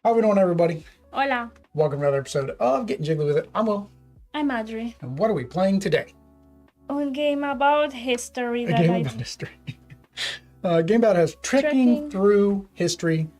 How we doing, everybody? Hola, Welcome to another episode of Getting Jiggly With It. I'm Will, I'm Audrey. and what are we playing today? A game about history A that game I about history. A game about us trekking through history.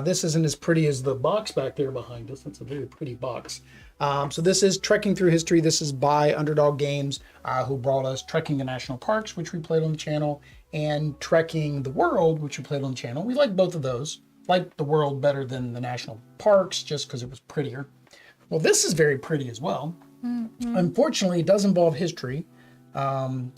This isn't as pretty as the box back there behind us. It's a very pretty box. So this is Trekking Through History. This is by Underdog Games, who brought us Trekking the National Parks, which we played on the channel, and Trekking the World, which we played on the channel. We like both of those. Like the world better than the national parks just because it was prettier. Well, this is very pretty as well. Unfortunately, it does involve history. I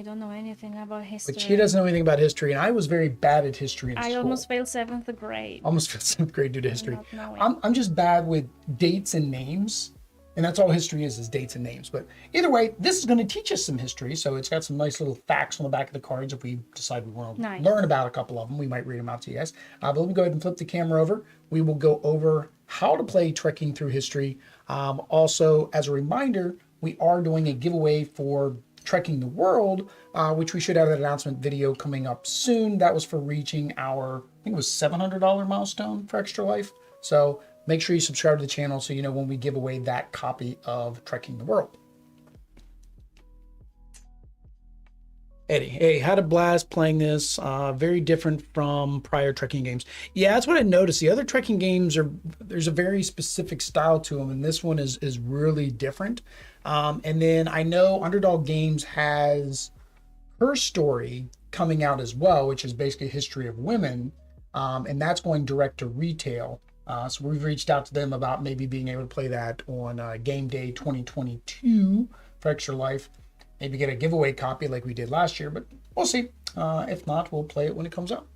don't know anything about history. But she doesn't know anything about history, and I was very bad at history in I school. almost failed 7th grade. Almost failed 7th grade due to history. Not knowing. I'm just bad with dates and names, and that's all history is dates and names. But either way, this is going to teach us some history, so it's got some nice little facts on the back of the cards. If we decide we want to learn about a couple of them, we might read them out to you guys. But let me go ahead and flip the camera over. We will go over how to play Trekking Through History. Also, as a reminder, we are doing a giveaway for Trekking the World, which we should have an announcement video coming up soon. That was for reaching our, I think it was $700 milestone for Extra Life. So make sure you subscribe to the channel so you know when we give away that copy of Trekking the World. Eddie, hey, had a blast playing this. Very different from prior trekking games. Yeah, that's what I noticed. The other trekking games there's a very specific style to them, and this one is really different. And then I know Underdog Games has her story coming out as well, which is basically a history of women, and that's going direct to retail. So we've reached out to them about maybe being able to play that on Game Day 2022 for Extra Life. Maybe get a giveaway copy like we did last year, but we'll see. If not, we'll play it when it comes out.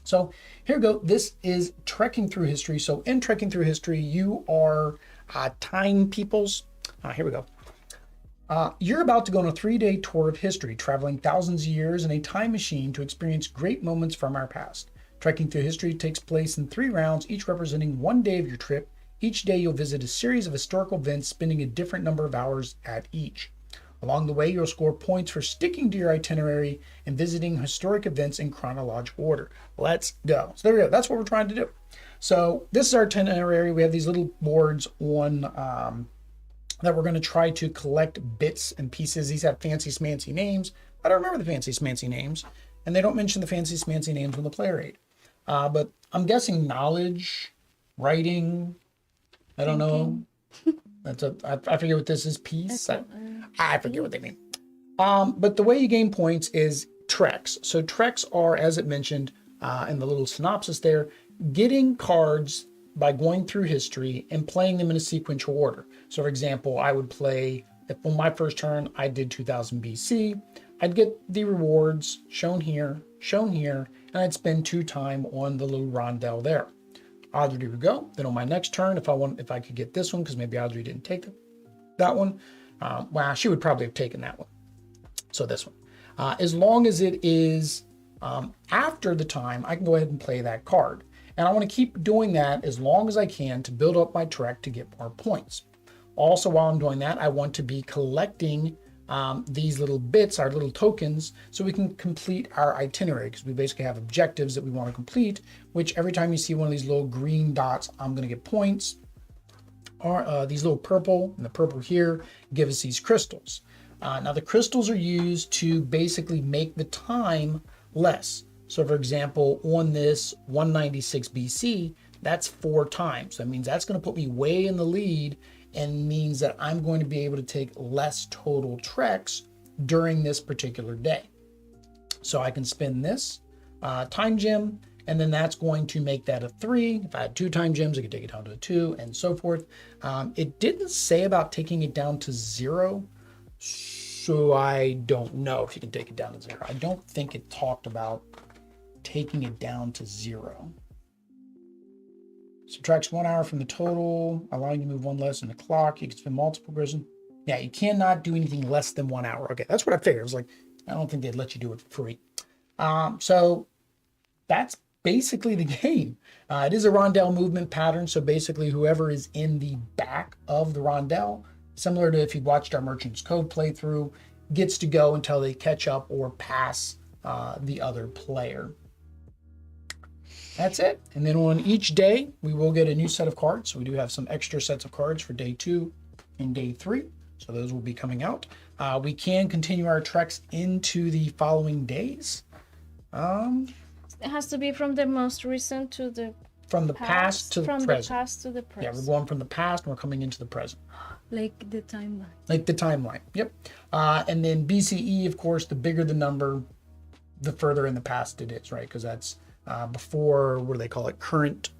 So here we go. This is Trekking Through History. So in Trekking Through History, you are time peoples. Here we go. You're about to go on a 3-day tour of history, traveling thousands of years in a time machine to experience great moments from our past. Trekking Through History takes place in 3 rounds, each representing 1 day of your trip. Each day you'll visit a series of historical events, spending a different number of hours at each. Along the way, you'll score points for sticking to your itinerary and visiting historic events in chronological order. Let's go. So there we go. That's what we're trying to do. So this is our itinerary. We have these little boards on that we're going to try to collect bits and pieces. These have fancy smancy names. I don't remember the fancy smancy names, and they don't mention the fancy smancy names on the player aid. But I'm guessing knowledge, writing, I don't know. I forget what this is. Peace. I forget what they mean. But the way you gain points is treks. So treks are, as it mentioned in the little synopsis there, getting cards by going through history and playing them in a sequential order. So for example, I would play, if on my first turn I did 2000 BC, I'd get the rewards shown here, and I'd spend 2 time on the little rondelle there. Audrey would go. Then on my next turn, if I could get this one, because maybe Audrey didn't take that one, well, she would probably have taken that one. So this one, as long as it is after the time, I can go ahead and play that card. And I want to keep doing that as long as I can to build up my trek to get more points. Also, while I'm doing that, I want to be collecting these little bits, our little tokens, so we can complete our itinerary, because we basically have objectives that we want to complete, which every time you see one of these little green dots, I'm going to get points. Or these little purple, and the purple here give us these crystals. Now the crystals are used to basically make the time less. So for example, on this 196 BC, that's 4 times. That means that's going to put me way in the lead, and means that I'm going to be able to take less total treks during this particular day. So I can spend this time gem, and then that's going to make that a 3. If I had 2 time gems, I could take it down to a 2, and so forth. It didn't say about taking it down to 0, so I don't know if you can take it down to 0. I don't think it talked about taking it down to 0. Subtracts 1 hour from the total, allowing you to move 1 less in the clock. You can spend multiple prison. Yeah, you cannot do anything less than 1 hour. Okay, that's what I figured. I was like, I don't think they'd let you do it for free. So that's basically the game. It is a rondelle movement pattern. So basically whoever is in the back of the rondelle, similar to if you watched our Merchant's Cove playthrough, gets to go until they catch up or pass the other player. That's it. And then on each day, we will get a new set of cards. So we do have some extra sets of cards for day 2 and day 3. So those will be coming out. We can continue our treks into the following days. It has to be from the most recent to the From the past to the present. From the past to the Yeah, present. we're going from the past and we're coming into the present. Like the timeline. Like the timeline. Yep. And then BCE, of course, the bigger the number, the further in the past it is, right? Because that's before, what do they call it? Current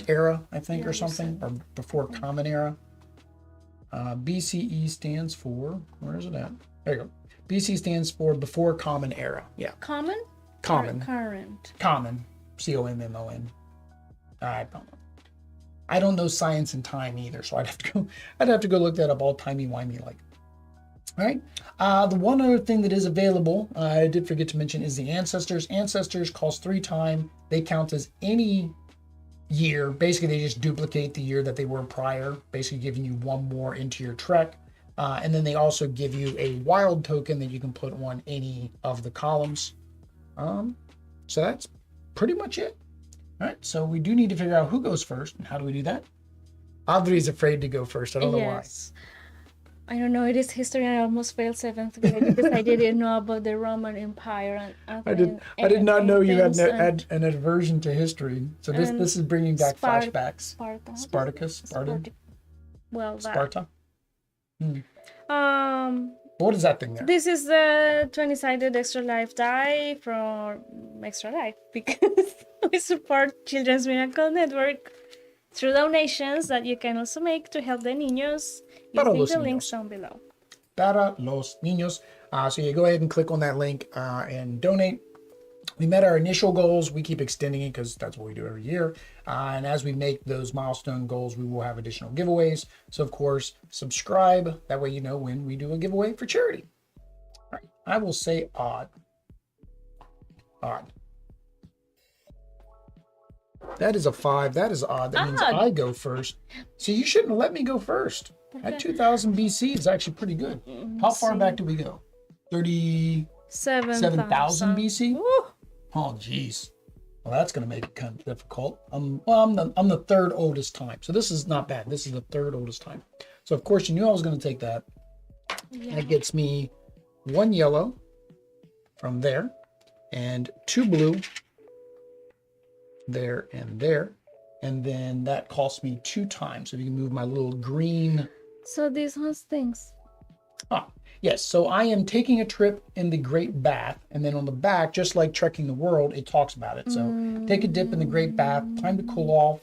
era, I think, or something, or before Common Era. BCE stands for, where is it at? There you go. BC stands for before Common Era. Yeah. Common? Common. Current. Common. COMMON. I don't know. I don't know science and time either, so I'd have to go look that up all timey-wimey like. All right. The one other thing that is available, I did forget to mention, is the Ancestors. Ancestors cost 3 time. They count as any year. Basically, they just duplicate the year that they were prior, basically giving you one more into your trek. And then they also give you a wild token that you can put on any of the columns. So that's pretty much it. All right, so we do need to figure out who goes first, and how do we do that? Audrey's afraid to go first. I don't know why. I don't know. It is history. I almost failed 7th grade because I didn't know about the Roman Empire. And I did not know you had an aversion to history. So this is bringing back flashbacks. Spartacus. Well, Sparta. that. What is that thing there? This is the 20-sided extra life die from Extra Life because we support Children's Miracle Network through donations that you can also make to help the niños using the links down below. Para los niños. So you go ahead and click on that link and donate. We met our initial goals. We keep extending it because that's what we do every year. And as we make those milestone goals, we will have additional giveaways. So, of course, subscribe. That way you know when we do a giveaway for charity. All right. I will say odd. Odd. That is a 5. That is odd. That means I go first. See, you shouldn't have let me go first. At 2000 BC is actually pretty good. How far back do we go? 37,000 BC? Ooh. Oh, geez. Well, that's going to make it kind of difficult. I'm the third oldest time. So this is not bad. This is the third oldest time. So, of course, you knew I was going to take that. Yeah. That gets me 1 yellow from there and 2 blue there and there. And then that costs me 2 times. So if you can move my little green. So these has things. Yes, so I am taking a trip in the Great Bath, and then on the back, just like Trekking the World, it talks about it. So take a dip in the Great Bath, time to cool off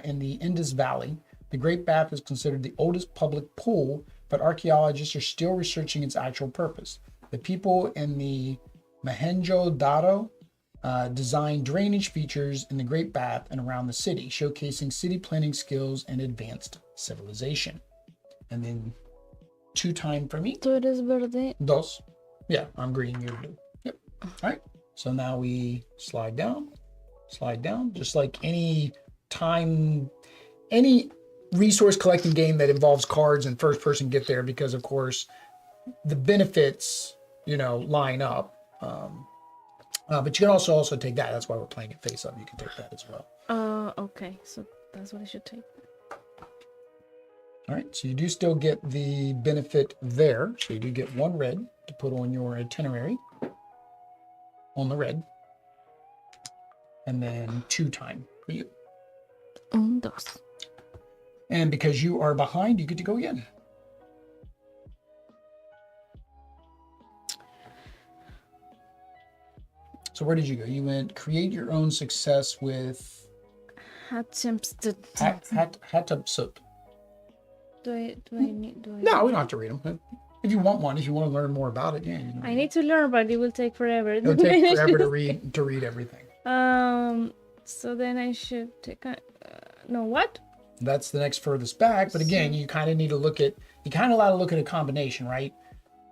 in the Indus Valley. The Great Bath is considered the oldest public pool, but archaeologists are still researching its actual purpose. The people in the Mohenjo-Daro designed drainage features in the Great Bath and around the city, showcasing city planning skills and advanced civilization. And then 2 time for me. Tú eres verde. Dos. Yeah, I'm green, you're blue. Yep. All right. So now we slide down, just like any resource collecting game that involves cards and first person get there, because of course the benefits, line up. But you can also take that. That's why we're playing it face up. You can take that as well. Okay. So that's what I should take. All right, so you do still get the benefit there. So you do get 1 red to put on your itinerary on the red. And then 2 time for you. 1, 2. And because you are behind, you get to go again. So where did you go? You went create your own success with Hatshepsut. Do I need? No, we don't have to read them. If you want one, if you want to learn more about it, yeah. I need to learn, but it will take forever. It'll take forever to read everything. So then I should take no, what? That's the next furthest back, but again, you kind of need to look at. You kind of got to look at a combination, right?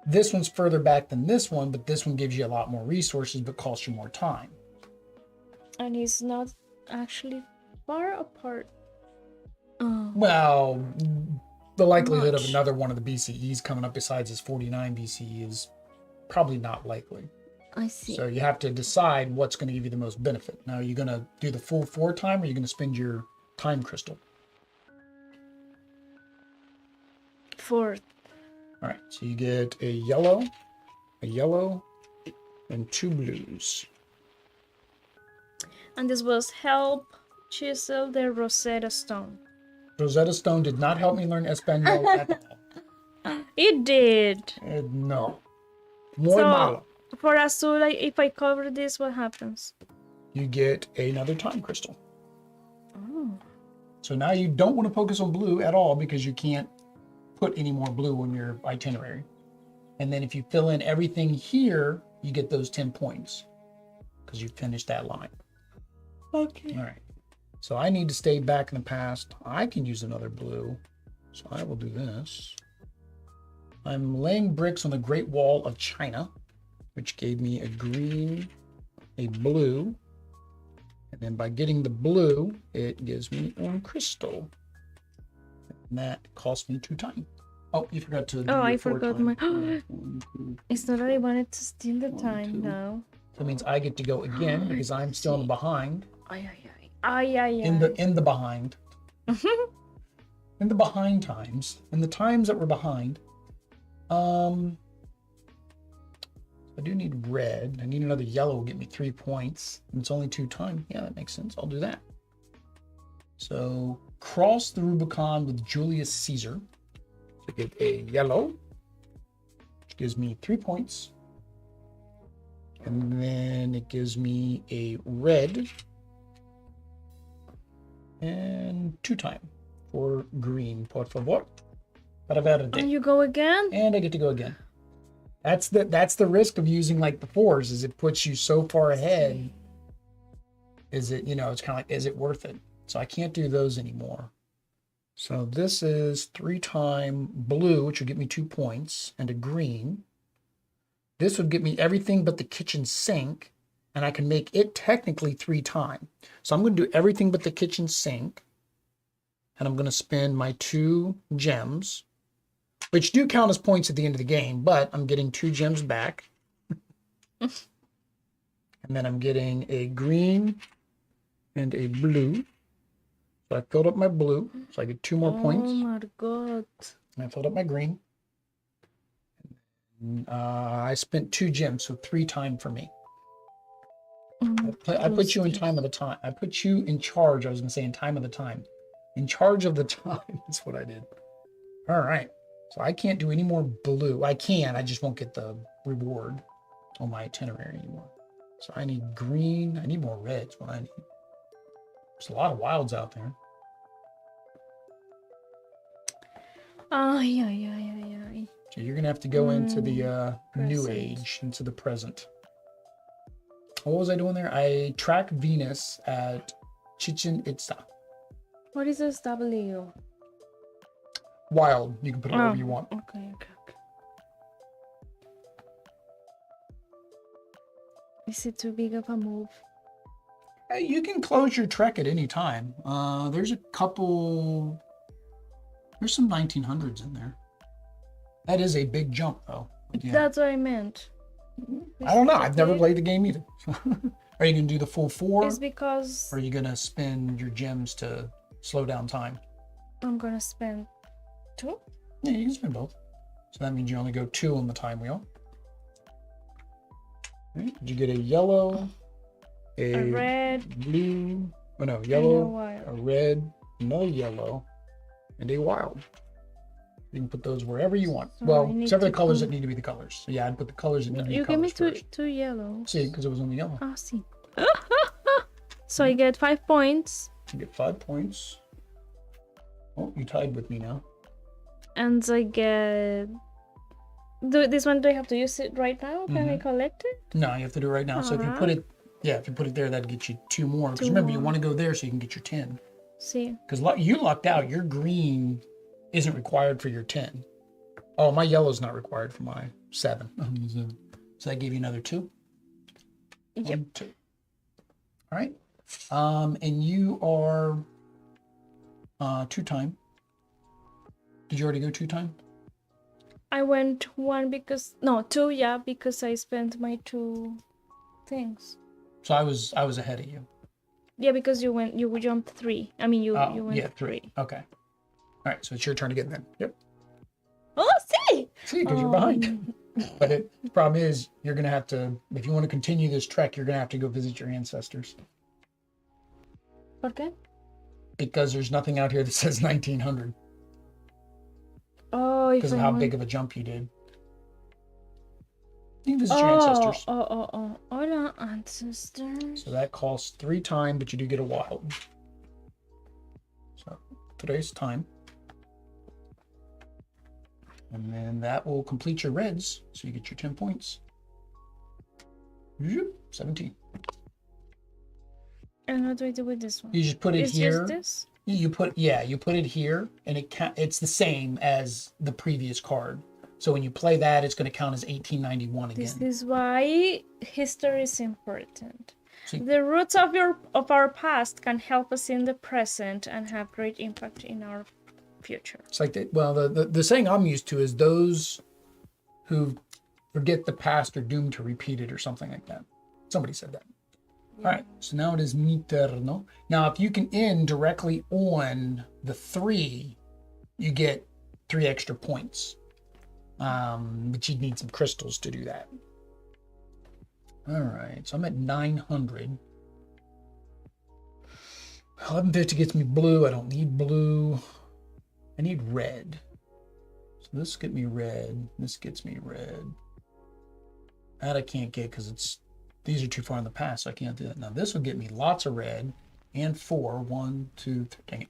This one's further back than this one, but this one gives you a lot more resources, but costs you more time. And it's not actually far apart. Well, the likelihood of another one of the BCEs coming up besides his 49 BCE is probably not likely. I see. So you have to decide what's going to give you the most benefit. Now, are you going to do the full 4 time, or are you going to spend your time crystal? 4. All right, so you get a yellow, and 2 blues. And this was help chisel the Rosetta Stone. Rosetta Stone did not help me learn Espanol at all. It did. No. Muy So, malo. for Azul, if I cover this, what happens? You get another time crystal. Oh. So now you don't want to focus on blue at all because you can't put any more blue on your itinerary. And then if you fill in everything here, you get those 10 points because you finished that line. Okay. All right. So I need to stay back in the past. I can use another blue. So I will do this. I'm laying bricks on the Great Wall of China, which gave me a green, a blue. And then by getting the blue, it gives me one crystal. And that cost me 2 time. Oh, you forgot to do Oh, your I 4 forgot time. my. 1, 2. It's not that I wanted to steal the 1, time 2. now. That means I get to go again because I'm still in the behind. Ay, ay, ay. Ay, ay, ay. In the behind. In the behind times. In the times that we're behind. I do need red. I need another yellow will get me 3 points. And it's only 2 time. Yeah, that makes sense. I'll do that. So cross the Rubicon with Julius Caesar. So get a yellow, which gives me 3 points. And then it gives me a red and 2 time for green, por favor. Para verde. And you go again? And I get to go again. That's the risk of using like the 4s, is it puts you so far ahead. Is it, it's kind of like, is it worth it? So I can't do those anymore. So this is 3 time blue, which would get me 2 points, and a green. This would get me everything but the kitchen sink, and I can make it technically 3 time. So I'm going to do everything but the kitchen sink, and I'm going to spend my 2 gems, which do count as points at the end of the game, but I'm getting 2 gems back. And then I'm getting a green and a blue. So I filled up my blue, so I get 2 more points. Oh my god. And I filled up my green. I spent 2 gems, so 3 time for me. I put you in time of the time. I put you in charge. I was going to say in time of the time. In charge of the time. That's what I did. All right. So I can't do any more blue. I can. I just won't get the reward on my itinerary anymore. So I need green. I need more reds. What I need. There's a lot of wilds out there. Ay, ay, ay, ay, ay. So you're going to have to go into the new present. age, into the present. What was I doing there? I track Venus at Chichen Itza. What is this W? Wild. You can put it wherever you want. Okay. Is it too big of a move? You can close your trek at any time. There's a couple. There's some 1900s in there. That is a big jump, though. Yeah. That's what I meant. I don't know. I've never played the game either. Are you going to do the full 4? It's because Or are you going to spend your gems to slow down time? I'm gonna spend 2. Yeah, you can spend both. So that means you only go 2 on the time wheel. Right. Did you get a yellow, A red, blue, oh no, and yellow, a wild. a red, another yellow, and a wild. You can put those wherever you want. So I Well, need except for the to colors put- that need to be the colors. So yeah, I'd put the colors that need to be You the give me colors first. two yellows. See, because it was on the yellow. Ah, see. So I get 5 points, You get 5 points. Oh, you tied with me now. and I get. This one, do I have to use it right now? Can I collect it? No, you have to do it right now. So if you put it, if you put it there, that'd get you 2 more. Because 2 remember, you more. want to go there so you can get your 10. See. Because you lucked out. Your green isn't required for your 10. Oh, my yellow's not required for my 7. So that gave you another 2? Yep. 1, 2. All right. And you are 2 time. Did you already go 2 time? I went 1 because no 2, yeah, because I spent my 2 things. So I was ahead of you. Yeah, because you jumped 3. I mean, you went yeah, 3. Okay. All right, so it's your turn again then. Yep. Oh, see! See, because you're behind. But the problem is, you're going to have to, if you want to continue this trek, you're going to have to go visit your ancestors. ¿Por qué? Because there's nothing out here that says 1900. Oh, because of how big of a jump you did. You can visit your ancestors. Hola, ancestors. So that costs 3 time, but you do get a wild. So today's time. And then that will complete your reds, so you get your 10 points. 17. And what do I do with this one? You just put it here. Just this? You put it here, and it's the same as the previous card. So when you play that, it's going to count as 1891 again. This is why history is important. See? The roots of our past can help us in the present and have great impact in our future. It's like the saying I'm used to is those who forget the past are doomed to repeat it, or something like that. Somebody said that. Yeah. All right, so now it is mi turno. Now, if you can end directly on the 3, you get 3 extra points. But you'd need some crystals to do that. All right, so I'm at 900. 1150 gets me blue. I don't need blue. I need red. So this gets me red. This gets me red. That I can't get because these are too far in the past, so I can't do that. Now this will get me lots of red and 4. 1, 2, 3. Dang it.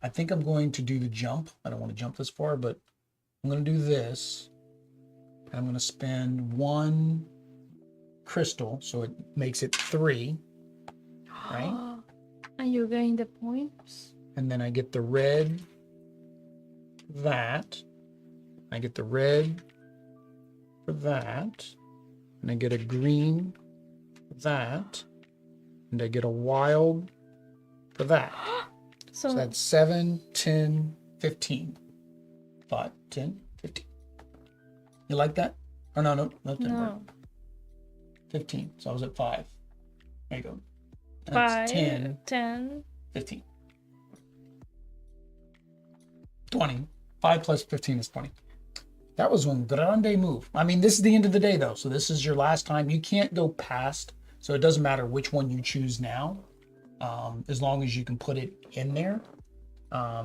I think I'm going to do the jump. I don't want to jump this far, but I'm going to do this. And I'm going to spend 1 crystal, so it makes it 3. Right? And you gain the points. And then I get the red. That. I get the red for that. And I get a green for that. And I get a wild for that. So that's 7, 10, 15. 5, 10, 15. You like that? Oh, no, that didn't work. 15. So I was at 5. There you go. That's 5, 10, 15. 20. 5 plus 15 is 20. That was one grande move. I mean, this is the end of the day, though. So this is your last time. You can't go past. So it doesn't matter which one you choose now, as long as you can put it in there.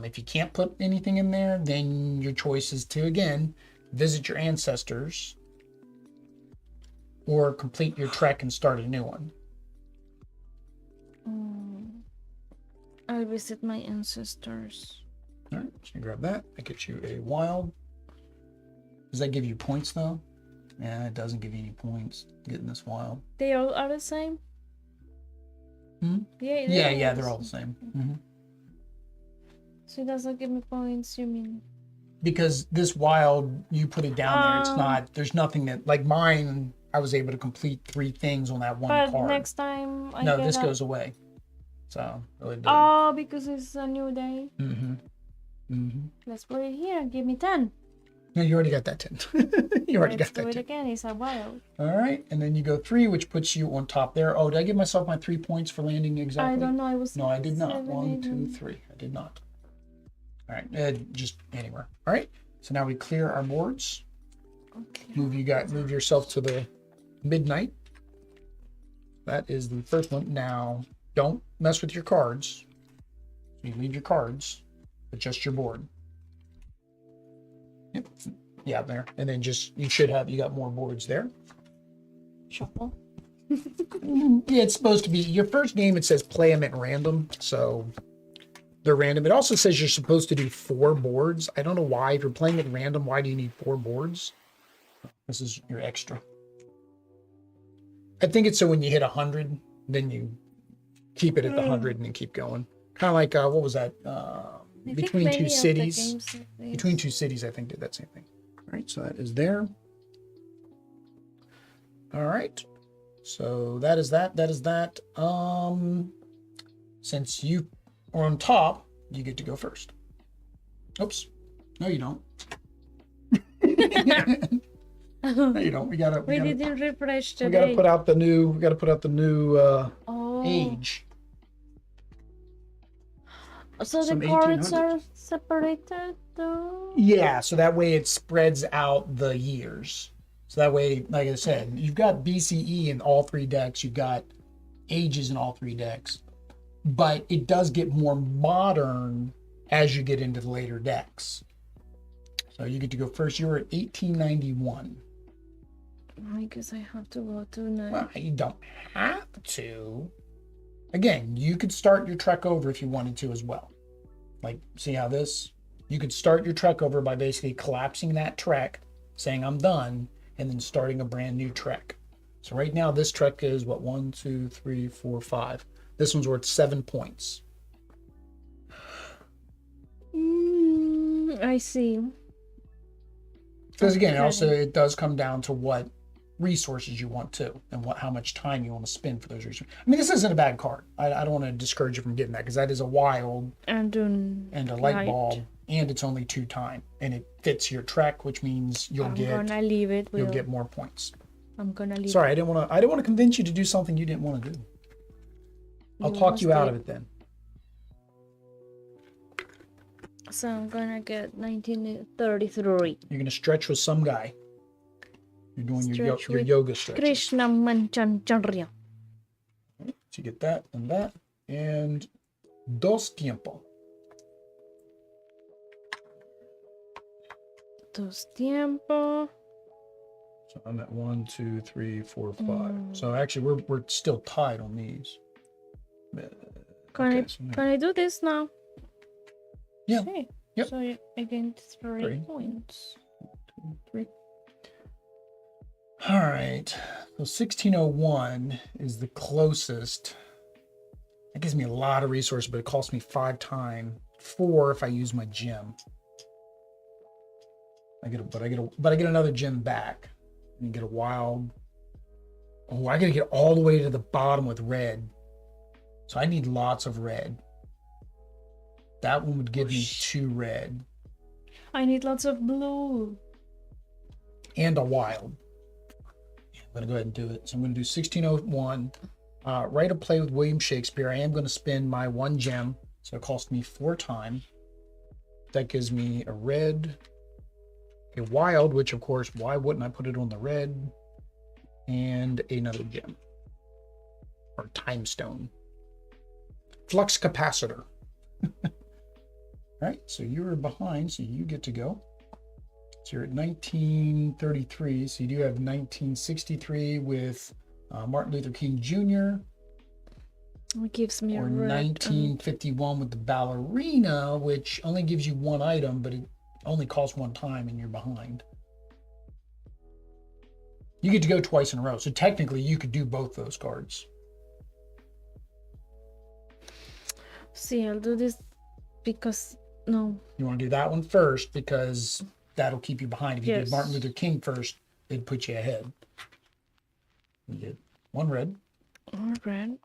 If you can't put anything in there, then your choice is to, again, visit your ancestors or complete your trek and start a new one. I'll visit my ancestors. All right, so you grab that. That gets you a wild. Does that give you points, though? Yeah, it doesn't give you any points getting this wild. They all are the same? Yeah, they're all the same. Mm-hmm. So it doesn't give me points, you mean? Because this wild, you put it down there. It's not, there's nothing that, like mine, I was able to complete 3 things on that one card. But next time I No, this goes away. So, it because it's a new day. Mm-hmm. Let's put it here. Give me 10. No, you already got that 10. You already got that 10. Let's do it again. It's a wild. All right, and then you go 3, which puts you on top there. Oh, did I give myself my 3 points for landing exactly? I don't know. No, I did not. 1, 2, 3. I did not. All right, just anywhere. All right, so now we clear our boards. Okay. Move yourself to the midnight. That is the first one. Now, don't mess with your cards. You leave your cards, but just your board. Yep. Yeah, there. And then you got more boards there. Shuffle. Yeah, it's supposed to be your first game. It says play them at random, so they're random. It also says you're supposed to do 4 boards. I don't know why. If you're playing at random, why do you need 4 boards? This is your extra. I think it's so when you hit 100, then you keep it at the 100 and then keep going. Kind of like what was that? Between Two Cities. Between Two Cities, I think, did that same thing. All right, so that is there. All right, so that is that. That is that. Since you are on top, you get to go first. Oops. No, you don't. No, you don't. We didn't refresh we gotta today. put out the new. We gotta put out the new Oh, age. so the Some cards 1800s. are separated though? Yeah, so that way it spreads out the years. So that way, like I said, you've got BCE in all three decks. You've got ages in all three decks, but it does get more modern as you get into the later decks. So you get to go first. You're at 1891. I guess I have to go tonight. Well, you don't have to. Again, you could start your trek over if you wanted to as well. Like, see how this? You could start your trek over by basically collapsing that trek, saying I'm done, and then starting a brand new trek. So right now, this trek is what, 1, 2, 3, 4, 5. This one's worth 7 points. I see. Because again, Okay. also it does come down to what resources you want to, and how much time you want to spend for those resources. I mean, this isn't a bad card. I don't want to discourage you from getting that, because that is a wild And and a light bulb, and it's only 2 time, and it fits your trek, which means I'm gonna leave it. you'll get more points. I'm gonna leave Sorry, it. I didn't want to convince you to do something you didn't want to do. I'll talk you out of it then. So I'm gonna get 1933. You're gonna stretch with some guy. You're doing your Stretch your with yoga stretch. Krishna Manchanacharya. So you get that and that, and dos tiempo. Dos tiempo. So I'm at 1, 2, 3, 4, 5. So actually, we're still tied on these. Can I do this now? Yeah. Okay. Yep. So I get 3 3. points. 2, 3. All right. So 1601 is the closest. That gives me a lot of resources, but it costs me 5 time. 4 if I use my gem. I get another gem back. And get a wild. Oh, I gotta get all the way to the bottom with red. So I need lots of red. That one would give me 2 red. I need lots of blue. And a wild. I'm gonna go ahead and do it. So I'm gonna do 1601. Write a play with William Shakespeare. I am gonna spend my 1 gem. So it cost me 4 time. That gives me a red, a wild, which of course, why wouldn't I put it on the red? And another gem. Or time stone. Flux capacitor. All right, so you're behind, so you get to go. So you're at 1933, so you do have 1963 with Martin Luther King Jr. It gives me Or a red. 1951 with the ballerina, which only gives you 1 item, but it only costs 1 time and you're behind. You get to go twice in a row, so technically you could do both those cards. See, I'll do this because no. You want to do that one first because that'll keep you behind. If you did Yes. Martin Luther King first, it'd put you ahead. You get 1 red. Or red.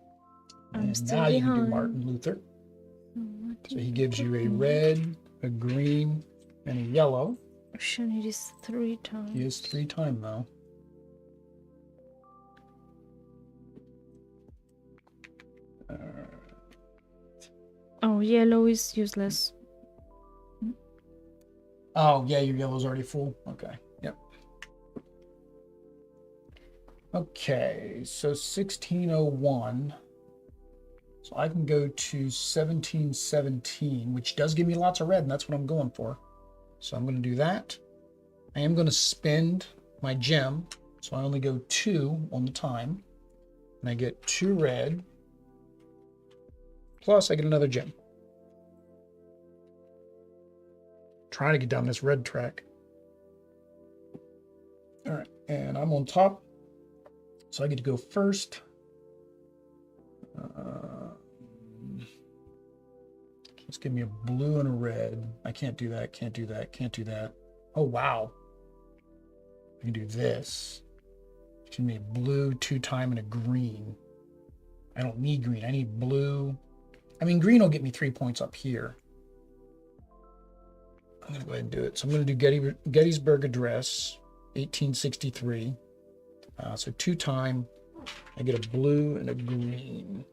I'm And still now you can do behind. Martin Luther. So he gives you a red, a green, and a yellow. Should need this 3 times. He is 3 time though. Oh, yellow is useless. Oh yeah, your yellow's already full. Okay. Yep. Okay, so 1601. So I can go to 1717, which does give me lots of red, and that's what I'm going for. So I'm going to do that. I am going to spend my gem, so I only go 2 on the time. And I get 2 red. Plus I get another gem. Trying to get down this red track. All right, and I'm on top. So I get to go first. Let's give me a blue and a red. I can't do that, can't do that, can't do that. Oh, wow. I can do this. Give me a blue 2 time and a green. I don't need green, I need blue. I mean, green will get me 3 points up here. I'm gonna go ahead and do it. So I'm gonna do Gettysburg Address. 1863. So 2 time. I get a blue and a green.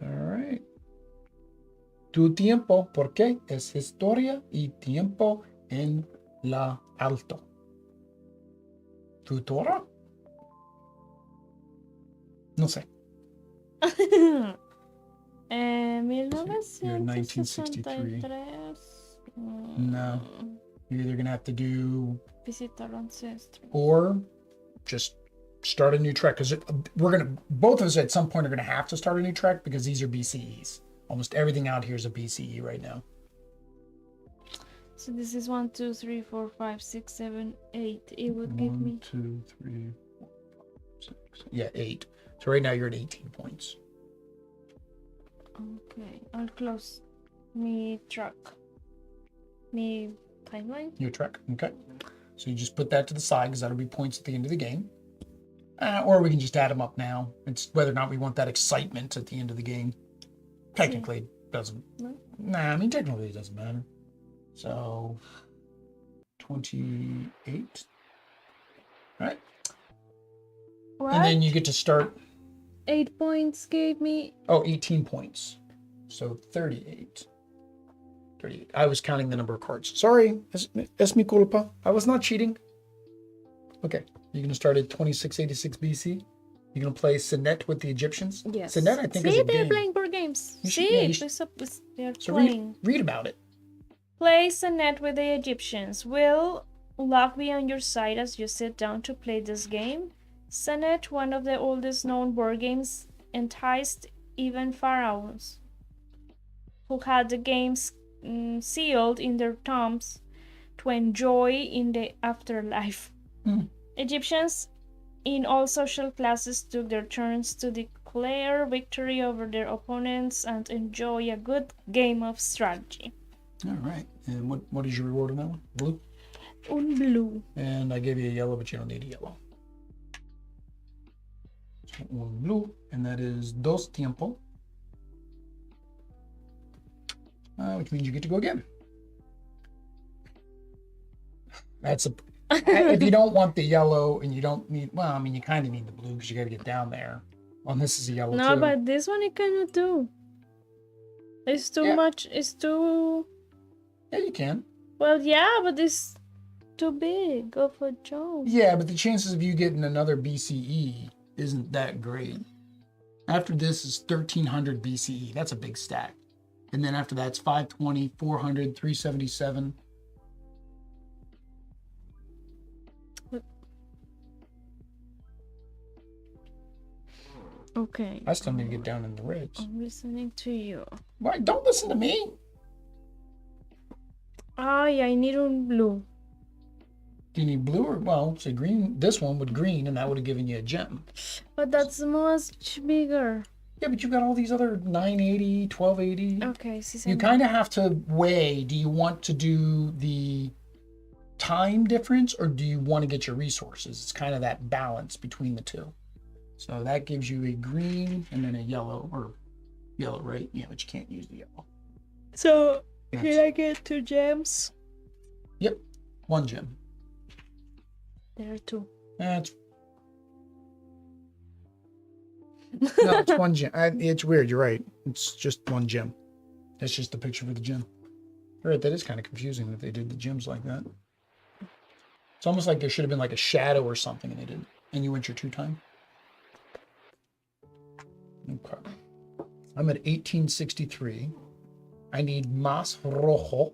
All right. Tu tiempo, porque es historia y tiempo en la alto. ¿Tutora? No sé. You're 1963. 1963. No. You're either going to have to do Visitar ancestros. or just start a new trek. Because both of us at some point are going to have to start a new trek because these are BCEs. Almost everything out here is a BCE right now. So this is 1, 2, 3, 4, 5, 6, 7, 8. It would give me 1, 2, 3, 4, 5, 6. Yeah, 8. So right now you're at 18 points. Okay, I'll close me truck. Me timeline. Your trek. Okay. So you just put that to the side because that'll be points at the end of the game. Or we can just add them up now. It's whether or not we want that excitement at the end of the game. Technically, it doesn't. No? Nah, I mean, technically it doesn't matter. So 28. All right. What? And then you get to start. 8 points gave me. Oh, 18 points. So 38. 38. I was counting the number of cards. Sorry, es mi culpa. I was not cheating. Okay, you're going to start at 2686 BC. You're going to play Senet with the Egyptians? Yes. Senet, I think, See, is a they're game. playing board games. You should- See, yeah, you should- they're So playing. read about it. Place a net with the Egyptians. Will luck be on your side as you sit down to play this game? Senet, one of the oldest known board games, enticed even pharaohs, who had the games sealed in their tombs to enjoy in the afterlife. Egyptians in all social classes took their turns to declare victory over their opponents and enjoy a good game of strategy. All right. And what is your reward on that one? Blue? Un blue. And I gave you a yellow, but you don't need a yellow. So un blue, and that is dos tiempo. Which means you get to go again. That's a... if you don't want the yellow and you don't need... Well, I mean, you kind of need the blue because you got to get down there. Well, and this is a yellow No, too. but this one you cannot do. It's too Yeah. much. It's too... Yeah, you can. Well, yeah, but it's too big of a jump. Yeah, but the chances of you getting another BCE isn't that great. After this is 1300 BCE. That's a big stack. And then after that, it's 520, 400, 377. Okay. I still need to get down in the reds. I'm listening to you. Why? Don't listen to me. Ay, I need un blue. Do you need blue or, well, say green? This one with green, and that would have given you a gem. But that's much bigger. Yeah, but you got all these other 980, 1280. Okay, sí, You señor. kind of have to weigh, do you want to do the time difference or do you want to get your resources? It's kind of that balance between the two. So that gives you a green and then a yellow, or yellow, right? Yeah, but you can't use the yellow. So, Yes. can I get 2 gems? Yep, 1 gem. There are 2. That's... No, it's 1 gem. It's weird, you're right. It's just 1 gem. That's just the picture for the gem. You're right, that is kind of confusing that they did the gems like that. It's almost like there should have been like a shadow or something and they didn't. And you went your 2 time. Okay. I'm at 1863. I need más rojo.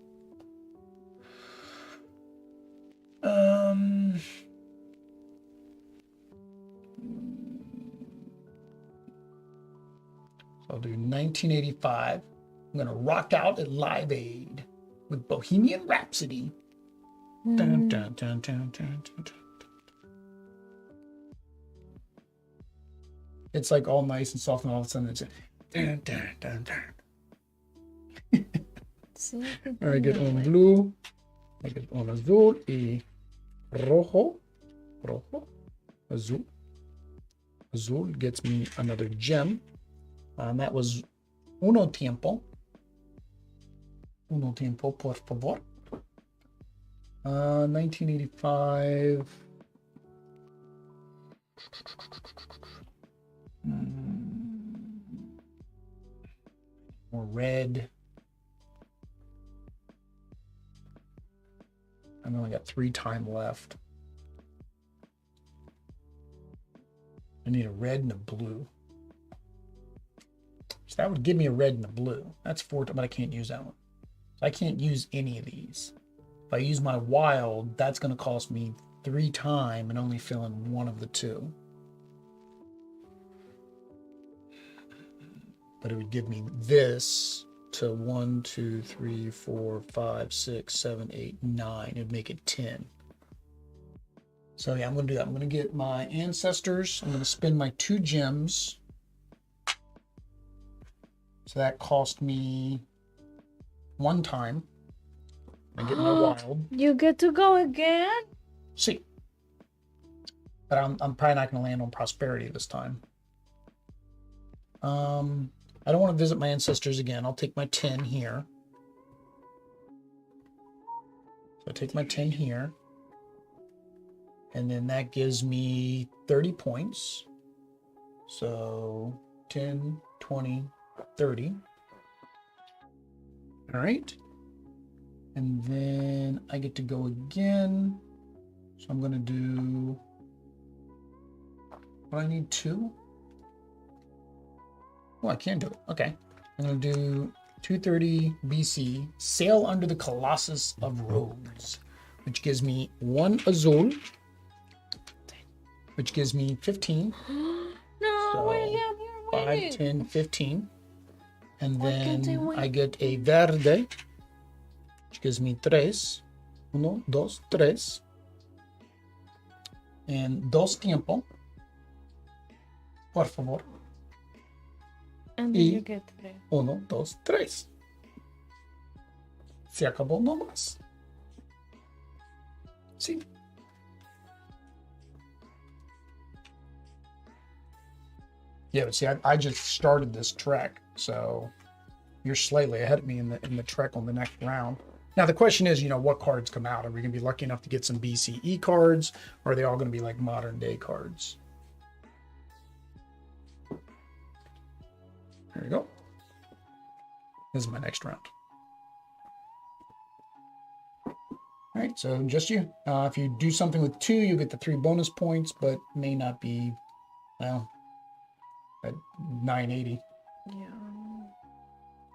So I'll do 1985. I'm gonna rock out at Live Aid with Bohemian Rhapsody. Dun, dun, dun, dun, dun, dun, dun. It's like all nice and soft, and all of a sudden it's a dun, dun, dun, dun. Sí, I get un blue, I get un azul y rojo, rojo, azul. Azul gets me another gem. And that was uno tiempo. Uno tiempo, por favor. 1985. More red. I've only got 3 time left. I need a red and a blue. So that would give me a red and a blue. That's 4, but I can't use that one. So I can't use any of these. If I use my wild, that's going to cost me 3 time and only fill in 1 of the 2. But it would give me this to 1, 2, 3, 4, 5, 6, 7, 8, 9. It would make it 10. So yeah, I'm going to do that. I'm going to get my ancestors. I'm going to spend my 2 gems. So that cost me 1 time. I get my wild. You get to go again? See. But I'm probably not going to land on prosperity this time. I don't want to visit my ancestors again. I'll take my 10 here. So I take my 10 here. And then that gives me 30 points. So 10, 20, 30. All right. And then I get to go again. So I'm going to do... What, I need 2? Oh, I can do it. Okay. I'm going to do 230 BC, Sail Under the Colossus of Rhodes, which gives me 1 Azul, which gives me 15. No, So William, you're 5, winning. 10, 15. And Why can't I then win? I get a Verde, which gives me 3. 1, 2, 3. And dos tiempo. Por favor. And then Y- you get 3. 1, 2, 3. Se acabó nomás. Sí. Yeah, but see, I just started this trek, so you're slightly ahead of me in the trek on the next round. Now the question is, what cards come out? Are we gonna be lucky enough to get some BCE cards, or are they all gonna be like modern day cards? There you go. This is my next round. All right, so just you. If you do something with 2, you get the 3 bonus points, but may not be, well, at 980. Yeah.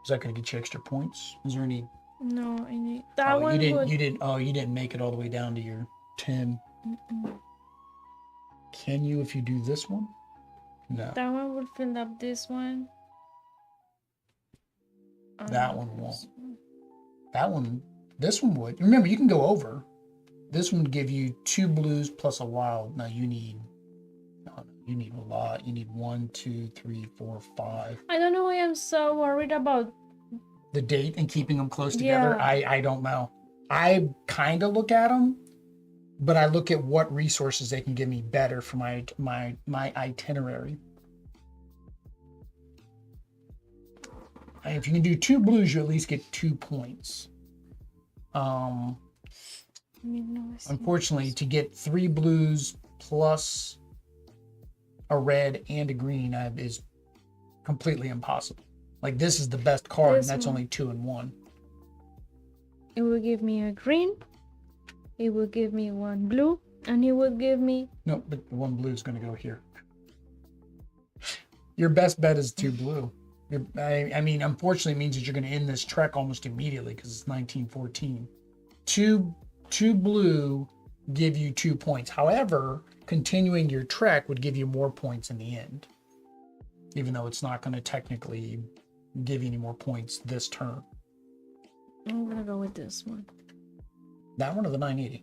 Is that going to get you extra points? Is there any? No, I need that Oh, one. you didn't. Oh, you didn't make it all the way down to your 10. Mm-mm. Can you if you do this one? No, That one will fill up this one. that one won't. That one, this one would. Remember, you can go over. This one would give you 2 blues plus a wild. Now you need. No, you need a lot. You need 1, 2, 3, 4, 5. I don't know why I'm so worried about. The date and keeping them close together. Yeah. I don't know. I kind of look at them, but I look at what resources they can give me better for my itinerary. If you can do 2 blues, you at least get 2 points. Unfortunately, to get 3 blues plus a red and a green is completely impossible. Like, this is the best card, and that's only 2 and 1. It will give me a green. It will give me 1 blue, and it will give me. No, but the 1 blue is going to go here. Your best bet is 2 blue. I mean, unfortunately, it means that you're going to end this trek almost immediately because it's 1914. 2 blue give you 2 points. However, continuing your trek would give you more points in the end, even though it's not going to technically give you any more points this turn. I'm gonna go with this one. That one or the 980?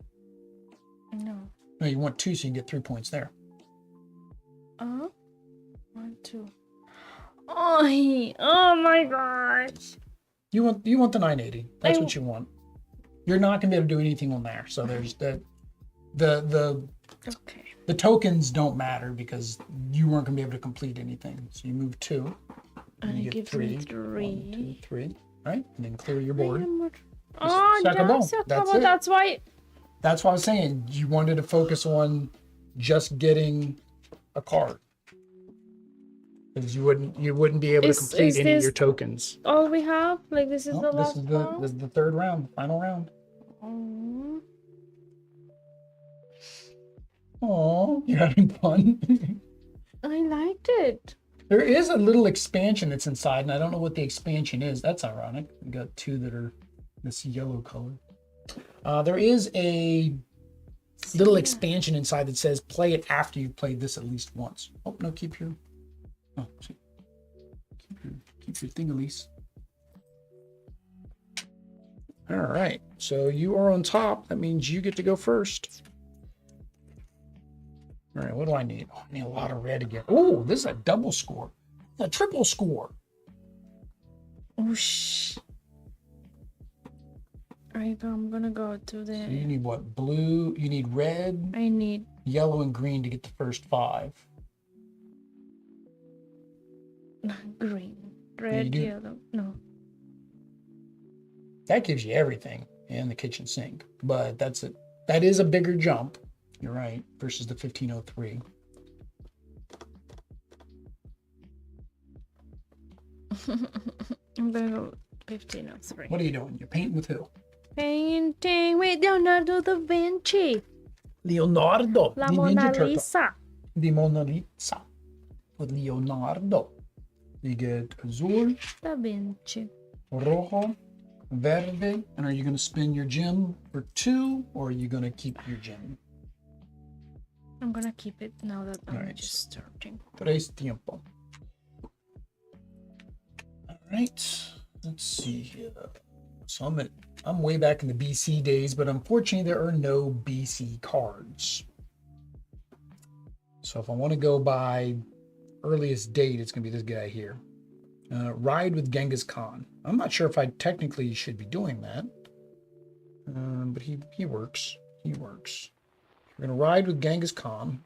No. No, you want 2 so you can get 3 points there. 1, 2. Oh my gosh. You want the 980. That's what you want. You're not going to be able to do anything on there. So there's the Okay. The tokens don't matter because you weren't going to be able to complete anything. So you move 2. And you it get gives 3. me 3. 1, 2, 3. Right? And then clear your board. Oh, Se acabó. yeah, se That's acabó. it. That's why. That's what I was saying. You wanted to focus on just getting a card. Because you wouldn't be able to complete Is any of your this tokens. all we have? Like this is Oh, the last one? this is the third round, the final round. Oh, Oh, you're having fun. I liked it. There is a little expansion that's inside, and I don't know what the expansion is. That's ironic. We got two that are this yellow color. There is a little expansion inside that says play it after you've played this at least once. Oh no, keep your thing, Elise. All right, so you are on top. That means you get to go first. All right, what do I need? Oh, I need a lot of red again. Oh, this is a double score, a triple score. Oh shh. I'm gonna go to the. So you need what? Blue. You need red. I need yellow and green to get the first 5. green, red, yellow. No. That gives you everything and the kitchen sink, but that's it. That is a bigger jump. You're right, versus the 1503. I'm gonna go 1503. What are you doing? You're painting with who? Painting with Leonardo da Vinci. Leonardo. La the Mona Ninja Turtle. Lisa. The Mona Lisa. With Leonardo. You get azul, Da Vinci. rojo, verde. And are you going to spin your gem for 2, or are you going to keep your gem? I'm gonna keep it now that I'm Alright. just starting. 3 tiempo. All right. Let's see here. So I'm way back in the BC days, but unfortunately there are no BC cards. So if I want to go by earliest date, it's going to be this guy here. Ride with Genghis Khan. I'm not sure if I technically should be doing that, but he works. He works. We're going to ride with Genghis Khan,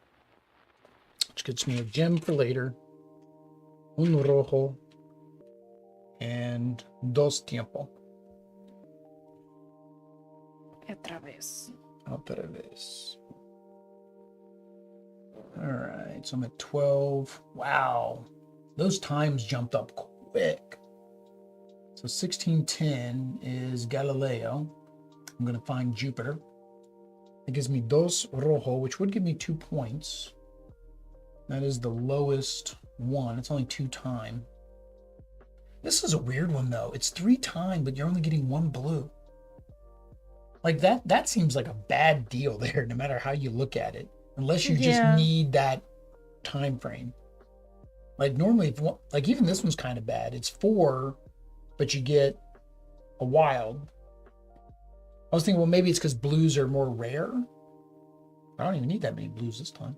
which gets me a gem for later. Un rojo and dos tiempo. Otra vez. Otra vez. All right, so I'm at 12. Wow, those times jumped up quick. So 1610 is Galileo. I'm going to find Jupiter. It gives me dos rojo, which would give me 2 points. That is the lowest one. It's only 2 time. This is a weird one, though. It's 3 time, but you're only getting 1 blue. Like that seems like a bad deal there, no matter how you look at it. Unless you just need that time frame. Like normally, like even this one's kind of bad. It's 4, but you get a wild. I was thinking, well, maybe it's because blues are more rare. I don't even need that many blues this time.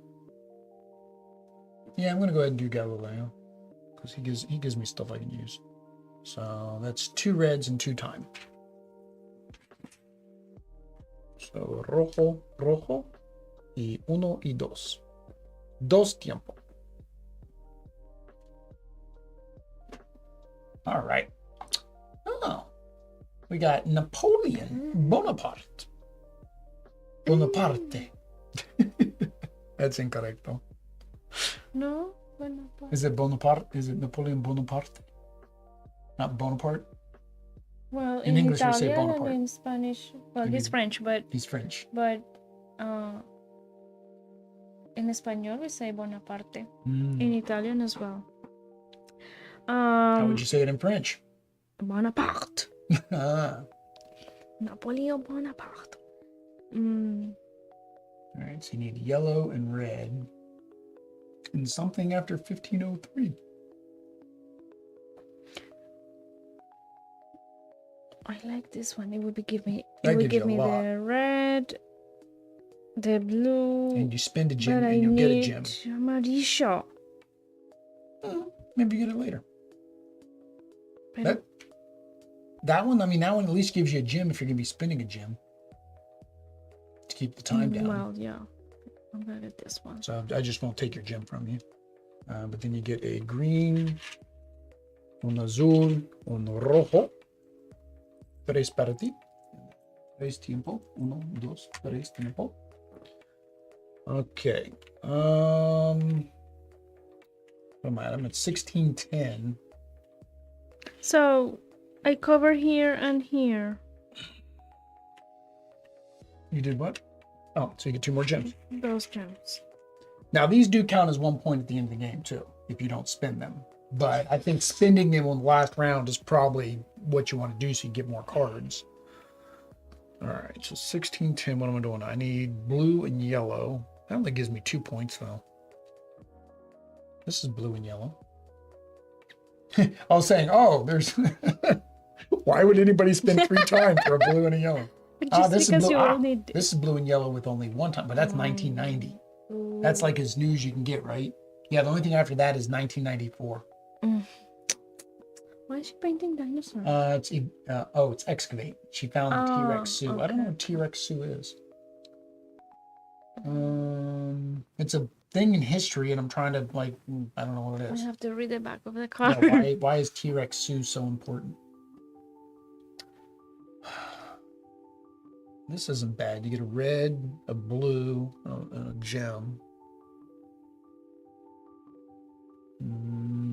Yeah, I'm gonna go ahead and do Galileo because he gives me stuff I can use. So that's 2 reds and 2 time. So rojo, rojo, y uno y dos. Dos tiempo. All right. Oh, we got Napoleon Bonaparte. Bonaparte. That's incorrect, though. No, Bonaparte. Is it Bonaparte? Is it Napoleon Bonaparte? Not Bonaparte? Well, in English we say Italian Bonaparte. and in Spanish. Well, he's French, but He's French. But in Espanol we say Bonaparte. In Italian as well. How would you say it in French? Bonaparte. Ah. Napoleon Bonaparte. All right, so you need yellow and red. And something after 1503. I like this one. It would give me lot. the red, the blue. And you spend a gem but and you'll get a gem. Amarillo. Maybe you get it later. That one, I mean, that one at least gives you a gem if you're going to be spending a gem. To keep the time down. Well, yeah. I'm going to get this one. So I just won't take your gem from you. But then you get a green, un azul, un rojo. 3 para ti. Tres tiempo. Uno, dos, tres tiempo. Okay. I'm at 1610. So I cover here and here. You did what? Oh, so you get 2 more gems. Those gems. Now, these do count as 1 point at the end of the game, too, if you don't spend them. But I think spending them on the last round is probably what you want to do so you get more cards. All right, so 1610, what am I doing? I need blue and yellow. That only gives me 2 points, though. This is blue and yellow. I was saying, oh, there's... Why would anybody spend 3 times for a blue and a yellow? Just This because is blue. you will need. This is blue and yellow with only 1 time, but that's 1990. That's like as new as you can get, right? Yeah, the only thing after that is 1994. Why is she painting dinosaurs? It's excavate. She found T-Rex Sue. Okay. I don't know what T-Rex Sue is. It's a thing in history, and I'm trying to I don't know what it I is. have to read the back of the Yeah, card. why is T-Rex Sue so important? This isn't bad. You get a red, a blue, and a gem.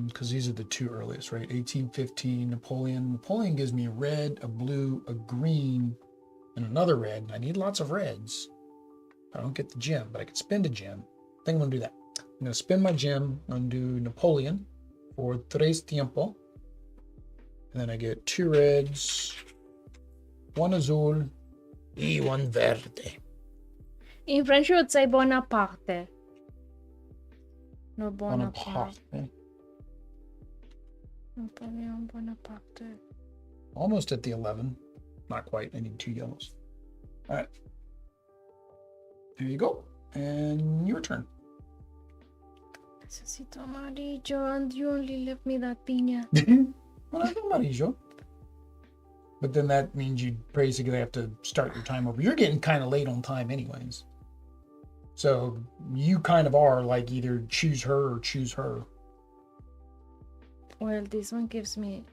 Because these are the 2 earliest, right? 1815, Napoleon. Napoleon gives me a red, a blue, a green, and another red. I need lots of reds. I don't get the gem, but I could spend a gem. I think I'm going to do that. I'm going to spend my gem. I'm going to do Napoleon for tres tiempo. And then I get 2 reds, 1 azul, y 1 verde. In French, you would say Bonaparte. No Bonaparte. Bonaparte. Napoleon Bonaparte. Almost at the 11. Not quite. I need 2 yellows. All right. There you go. And your turn. Necesito amarillo, and you only left me that piña. Well, that's amarillo. But then that means you basically have to start your time over. You're getting kind of late on time anyways. So you kind of are like either choose her or choose her. Well, this one gives me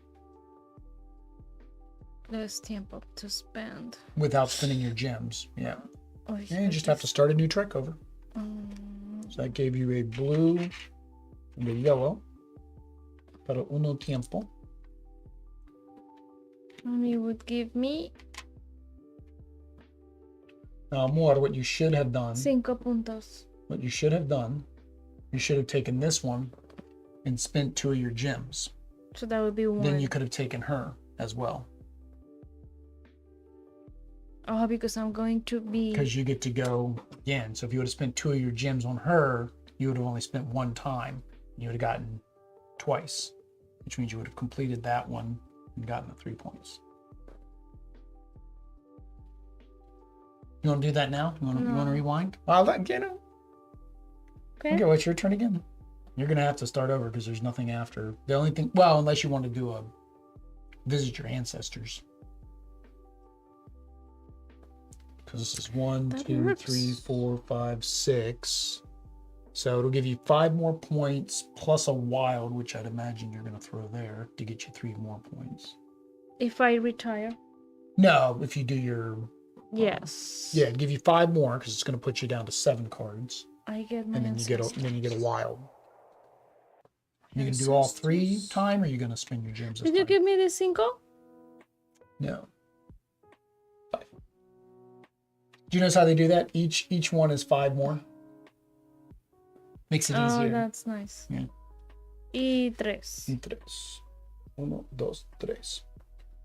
less tiempo to spend. Without spending your gems. Yeah. Oh, And you just have to start a new trek over. So that gave you a blue and a yellow. Para uno tiempo. And it would give me Amor, what you should have done. 5 puntos. What you should have done. You should have taken this one and spent 2 of your gems. So that would be 1. Then you could have taken her as well. Oh, because I'm going to be. Because you get to go again. So if you would have spent 2 of your gems on her, you would have only spent 1 time. You would have gotten twice, which means you would have completed that one and gotten the 3 points. You want to do that now? You want to rewind? Well, okay. Okay, well, it's your turn again. You're going to have to start over because there's nothing after. The only thing, well, unless you want to do a visit your ancestors. Because this is 1, 2, 3, 4, 5, 6. So it'll give you 5 more points plus a wild, which I'd imagine you're going to throw there to get you 3 more points. If I retire? No, if you do your... Yes. Yeah, give you 5 more because it's going to put you down to 7 cards. I get my and then ancestors. you get a wild. You can do all 3 time, or are you going to spend your gems? Did you give me the 5? No. 5. Do you notice how they do that? Each one is 5 more. Makes it easier. Oh, that's nice. Yeah. Y 3. Y 3. 1, 2, 3.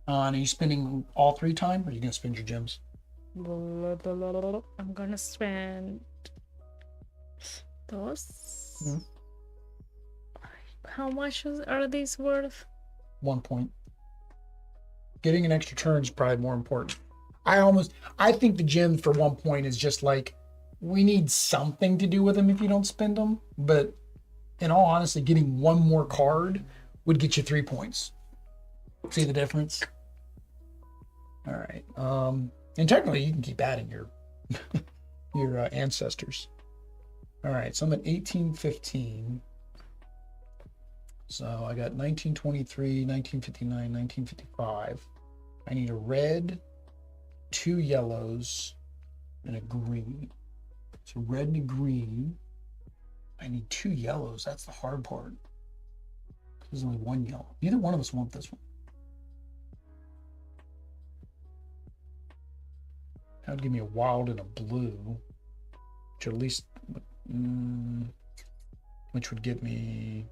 And are you spending all 3 time, or are you going to spend your gems? I'm gonna spend those. Mm-hmm. How much are these worth? 1 point. Getting an extra turn is probably more important. I think the gem for 1 point is just like, we need something to do with them if you don't spend them. But in all honesty, getting 1 more card would get you 3 points. See the difference? All right. And technically, you can keep adding your your ancestors. All right. So I'm at 1815. So I got 1923, 1959, 1955. I need a red, 2 yellows and a green. So red and a green. I need 2 yellows. That's the hard part. There's only 1 yellow. Neither one of us want this one. That would give me a wild and a blue, which at least, which would give me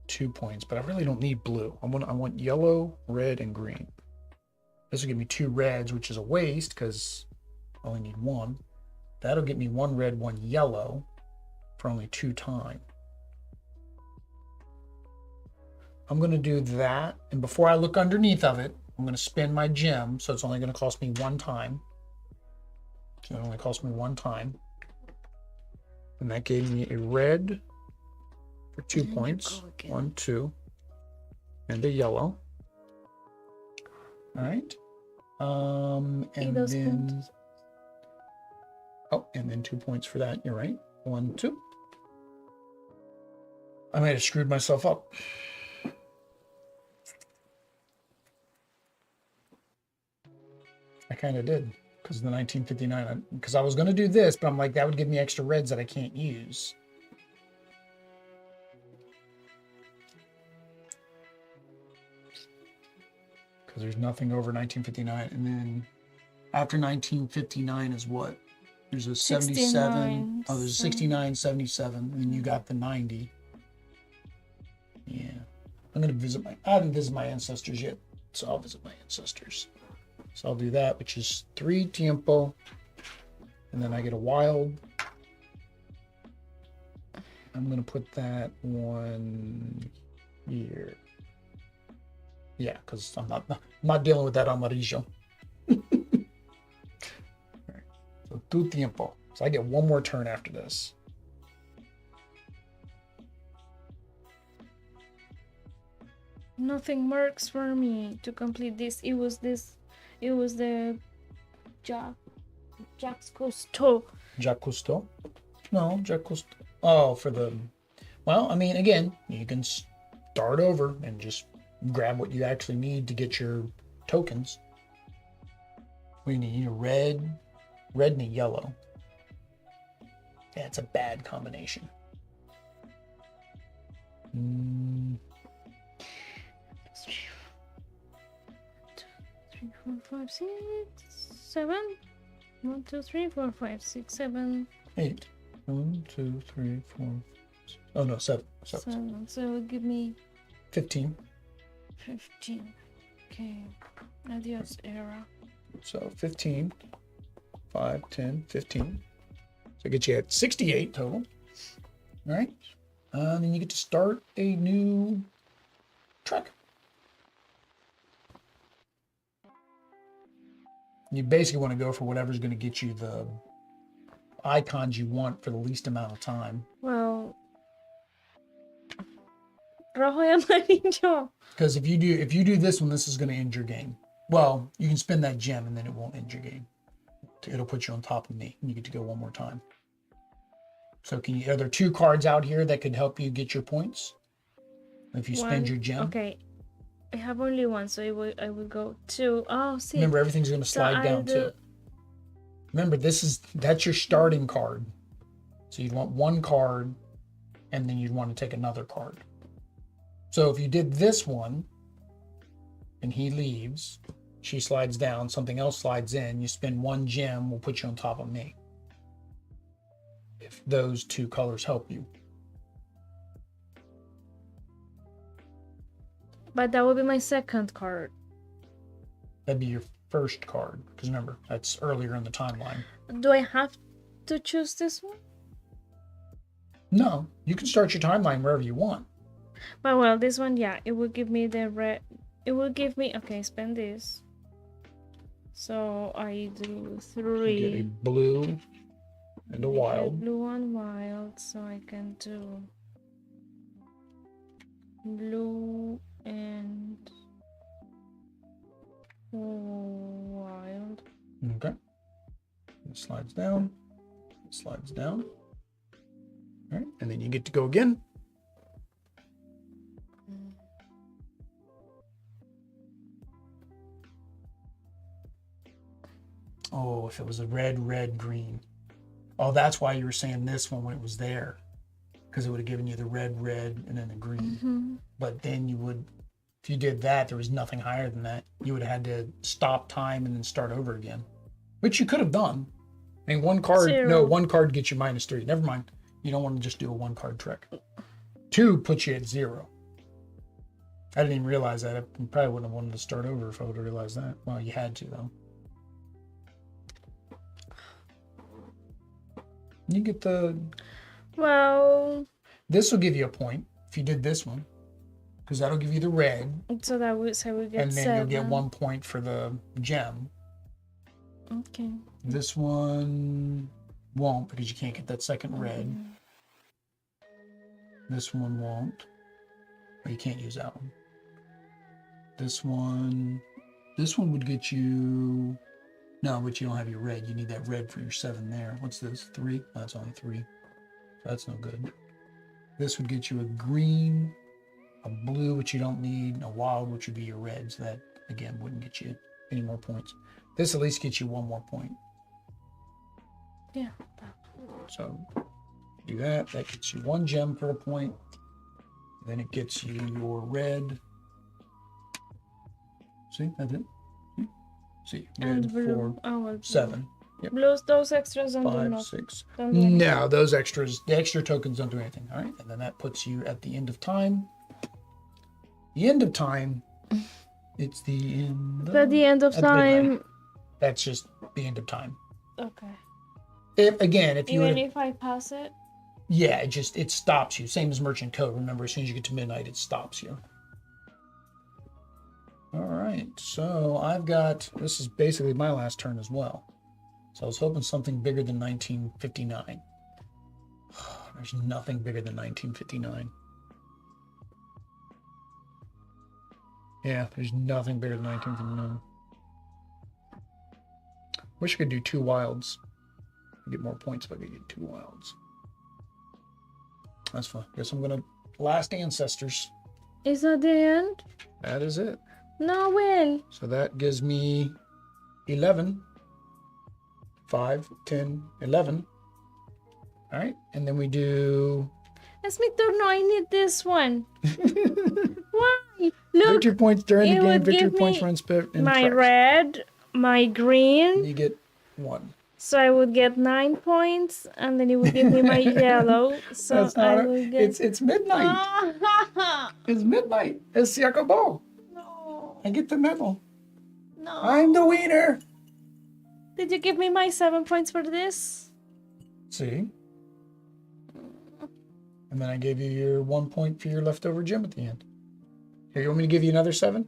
2 points. But I really don't need blue. I want yellow, red, and green. This will give me 2 reds, which is a waste because I only need 1. That'll get me 1 red, 1 yellow for only 2 time. I'm going to do that. And before I look underneath of it, I'm going to spin my gem. So it's only going to cost me 1 time. So it only cost me 1 time. And that gave me a red for 2 points. 1, 2. And a yellow. All right. And then... Oh, and then 2 points for that. You're right. 1, 2. I might have screwed myself up. I kind of did because of the 1959. Because I was going to do this, but I'm like, that would give me extra reds that I can't use. Because there's nothing over 1959. And then after 1959 is what? There's a 77. 69. Oh, there's a 69, 77. And then you got the 90. Yeah. I'm going to visit I haven't visited my ancestors yet. So I'll visit my ancestors. So I'll do that, which is 3 tiempo. And then I get a wild. I'm going to put that one here. Yeah, because I'm not dealing with that amarillo. Right. So 2 tiempo. So I get 1 more turn after this. Nothing works for me to complete this. It was the Jacques Cousteau. Jacques Cousteau? No, Jacques Cousteau. Oh, for the... Well, I mean, again, you can start over and just grab what you actually need to get your tokens. We need a red and a yellow. Yeah, it's a bad combination. 3, 4, 5, 6, 7. 1, 2, 3, 4, 5, 6, 7. 8. 1, 2, 3, 4. Oh no, 7. 7. So it will give me 15. 15. Okay. Adios, era. So 15. 5, 10, 15. So it gets you at 68 total. All right. Then you get to start a new trek. You basically want to go for whatever's going to get you the icons you want for the least amount of time. Well, rojo y amarillo. Because if you do this one, this is going to end your game. Well, you can spend that gem and then it won't end your game. It'll put you on top of me and you get to go 1 more time. So are there 2 cards out here that could help you get your points? If you spend your gem. Okay. I have only 1, so I will go 2. Oh, see. Remember, everything's going to slide down too. Remember, that's your starting card. So you'd want 1 card, and then you'd want to take another card. So if you did this one, and he leaves, she slides down, something else slides in, you spend 1 gem, we'll put you on top of me. If those 2 colors help you. But that would be my second card. That'd be your first card. Because remember, that's earlier in the timeline. Do I have to choose this one? No, you can start your timeline wherever you want. But well, this one, yeah, it will give me the red. It will give me, okay, spend this. So I do 3. You get a blue and a wild. Blue and wild, so I can do blue and wild. Okay. It slides down. It slides down. All right, and then you get to go again. Oh, if it was a red, red, green. Oh, that's why you were saying this one when it was there. Because it would have given you the red, red, and then the green. But then you would, if you did that, there was nothing higher than that. You would have had to stop time and then start over again. Which you could have done. I mean, one card, no, one card gets you -3. Never mind. You don't want to just do a one card trick. 2 puts you at 0. I didn't even realize that. I probably wouldn't have wanted to start over if I would have realized that. Well, you had to, though. You get the... Well... This will give you a point if you did this one. Because that'll give you the red. So that would say we get and then 7. You'll get 1 point for the gem. Okay. This one won't because you can't get that second red. This one won't. Or you can't use that one. This one would get you... No, but you don't have your red. You need that red for your 7 there. What's this? 3? Oh, that's only 3. So that's no good. This would get you a green, a blue, which you don't need, and a wild, which would be your red. So that, again, wouldn't get you any more points. This at least gets you 1 more point. Yeah. So do that. That gets you 1 gem for a point. Then it gets you your red. See, that's it. See, red, 4, 7. Yep. Blues, those extras don't do 5, nothing. 6. Don't do anything. No, those extras, the extra tokens don't do anything. All right, and then that puts you at the end of time. The end of time. It's the end. At the end of time. Midnight. That's just the end of time. Okay. If you even if I pass it. Yeah, it stops you. Same as merchant code. Remember, as soon as you get to midnight, it stops you. All right, so I've got, this is basically my last turn as well. So I was hoping something bigger than 1959. There's nothing bigger than 1959. Yeah, there's nothing bigger than 1959. Wish I could do 2 wilds. I'd get more points if I could get 2 wilds. That's fine. Guess I'm gonna last ancestors. Is that the end? That is it. No way. So that gives me 11. 5, 10, 11. All right, and then we do... It's me turn. No, I need this one. Why? Look. Victory points during the it game. would Victory give points me run spit. my red, my green. You get 1. So I would get 9 points, and then it would give me my yellow. So That's not I would get... It's midnight. It's midnight. It's se acabó. No. I get the medal. No. I'm the winner. Did you give me my 7 points for this? See? And then I gave you your 1 point for your leftover gem at the end. Here, you want me to give you another 7?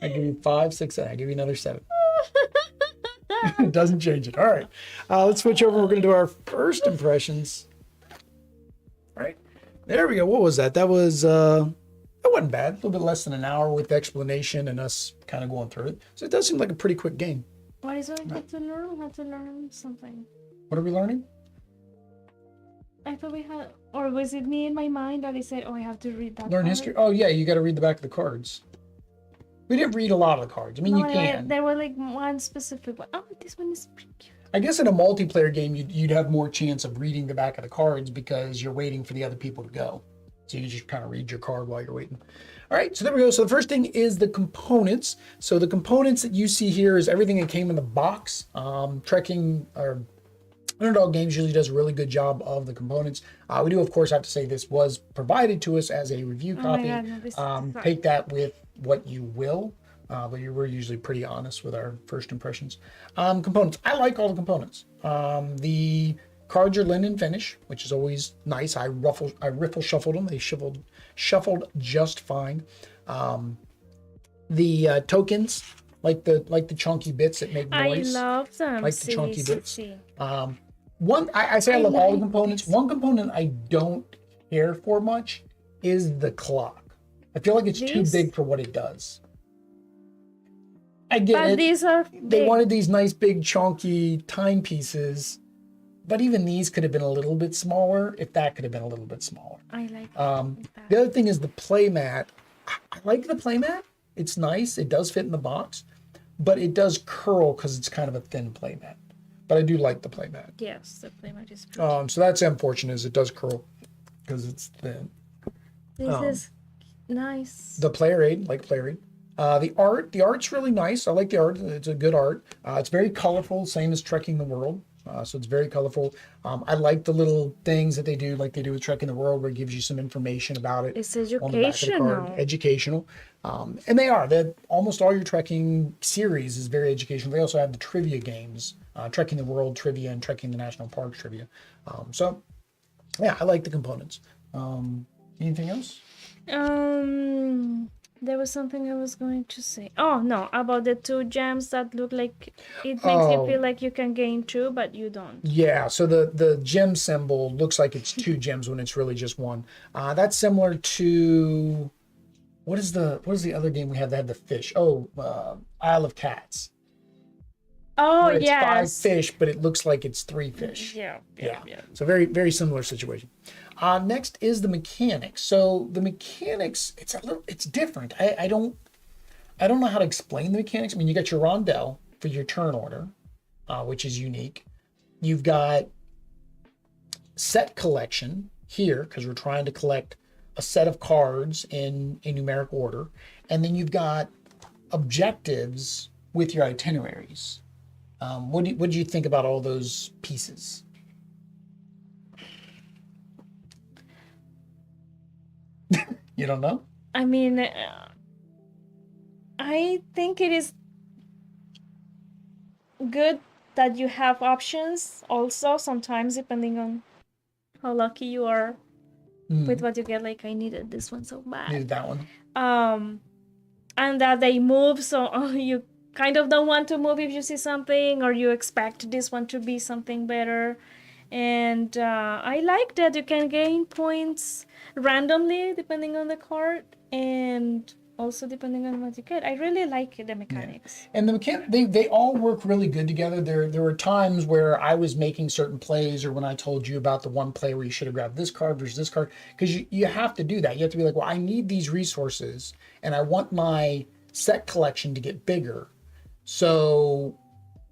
I give you 5, 6, 7. I give you another 7. It doesn't change it. All right. Let's switch over. We're going to do our first impressions. All right. There we go. What was that? That was, that wasn't bad. A little bit less than an hour with explanation and us kind of going through it. So it does seem like a pretty quick game. What is it I have to learn? I have to learn something. What are we learning? I thought we had, or was it me in my mind that I said, oh, I have to read that Learn card? history. Oh, yeah. You got to read the back of the cards. We didn't read a lot of the cards. I mean, No, you can. there were like one specific one. Oh, this one is pretty cute. I guess in a multiplayer game, you'd have more chance of reading the back of the cards because you're waiting for the other people to go. So you just kind of read your card while you're waiting. All right, so there we go. So the first thing is the components. So the components that you see here is everything that came in the box. Trekking or Underdog Games usually does a really good job of the components. We do, of course, have to say this was provided to us as a review copy. God, no, this is Take that with what you will. But we're usually pretty honest with our first impressions. Components. I like all the components. The cards are linen finish, which is always nice. I riffle shuffled them. They shuffled just fine. The tokens, like the chunky bits that make noise. I love them. Like the chunky bits. See. I say I love all the components. One component I don't care for much is the clock. I feel like it's too big for what it does. I get But it. these are They big. wanted these nice big chunky timepieces, but even these could have been a little bit smaller. If that could have been a little bit smaller. I like The other thing is the playmat. I like the playmat. It's nice. It does fit in the box, but it does curl because it's kind of a thin playmat. But I do like the playmat. Yes, the playmat is pretty. So that's unfortunate, is it does curl because it's thin. This is nice. The player aid, like player aid. The art's really nice. I like the art. It's a good art. It's very colorful, same as Trekking the World. So it's very colorful. I like the little things that they do, like they do with Trekking the World, where it gives you some information about it. It's On the back of the card. educational. Educational. And they are. Almost all your trekking series is very educational. They also have the trivia games, Trekking the World trivia and Trekking the National Park trivia. So, yeah, I like the components. Anything else? There was something I was going to say. Oh no, about the 2 gems that look like it makes you feel like you can gain 2, but you don't. Yeah, so the gem symbol looks like it's 2 gems when it's really just 1. That's similar to what is the other game we had that had the fish? Isle of Cats. Oh, Where it's yes. 5 fish, but it looks like it's 3 fish. Yeah. So very, very similar situation. Next is the mechanics. So the mechanics, it's different. I don't know how to explain the mechanics. I mean, you got your rondelle for your turn order, which is unique. You've got set collection here, because we're trying to collect a set of cards in a numeric order. And then you've got objectives with your itineraries. What do you think about all those pieces? You don't know? I mean, I think it is good that you have options also, sometimes depending on how lucky you are with what you get. Like, I needed this one so bad. Needed that one. And that they move, so you kind of don't want to move if you see something, or you expect this one to be something better. And I like that you can gain points randomly depending on the card, and also depending on what you get. I really like the mechanics. Yeah. And they all work really good together. There were times where I was making certain plays, or when I told you about the one play where you should have grabbed this card versus this card, because you have to do that. You have to be like, well, I need these resources, and I want my set collection to get bigger. So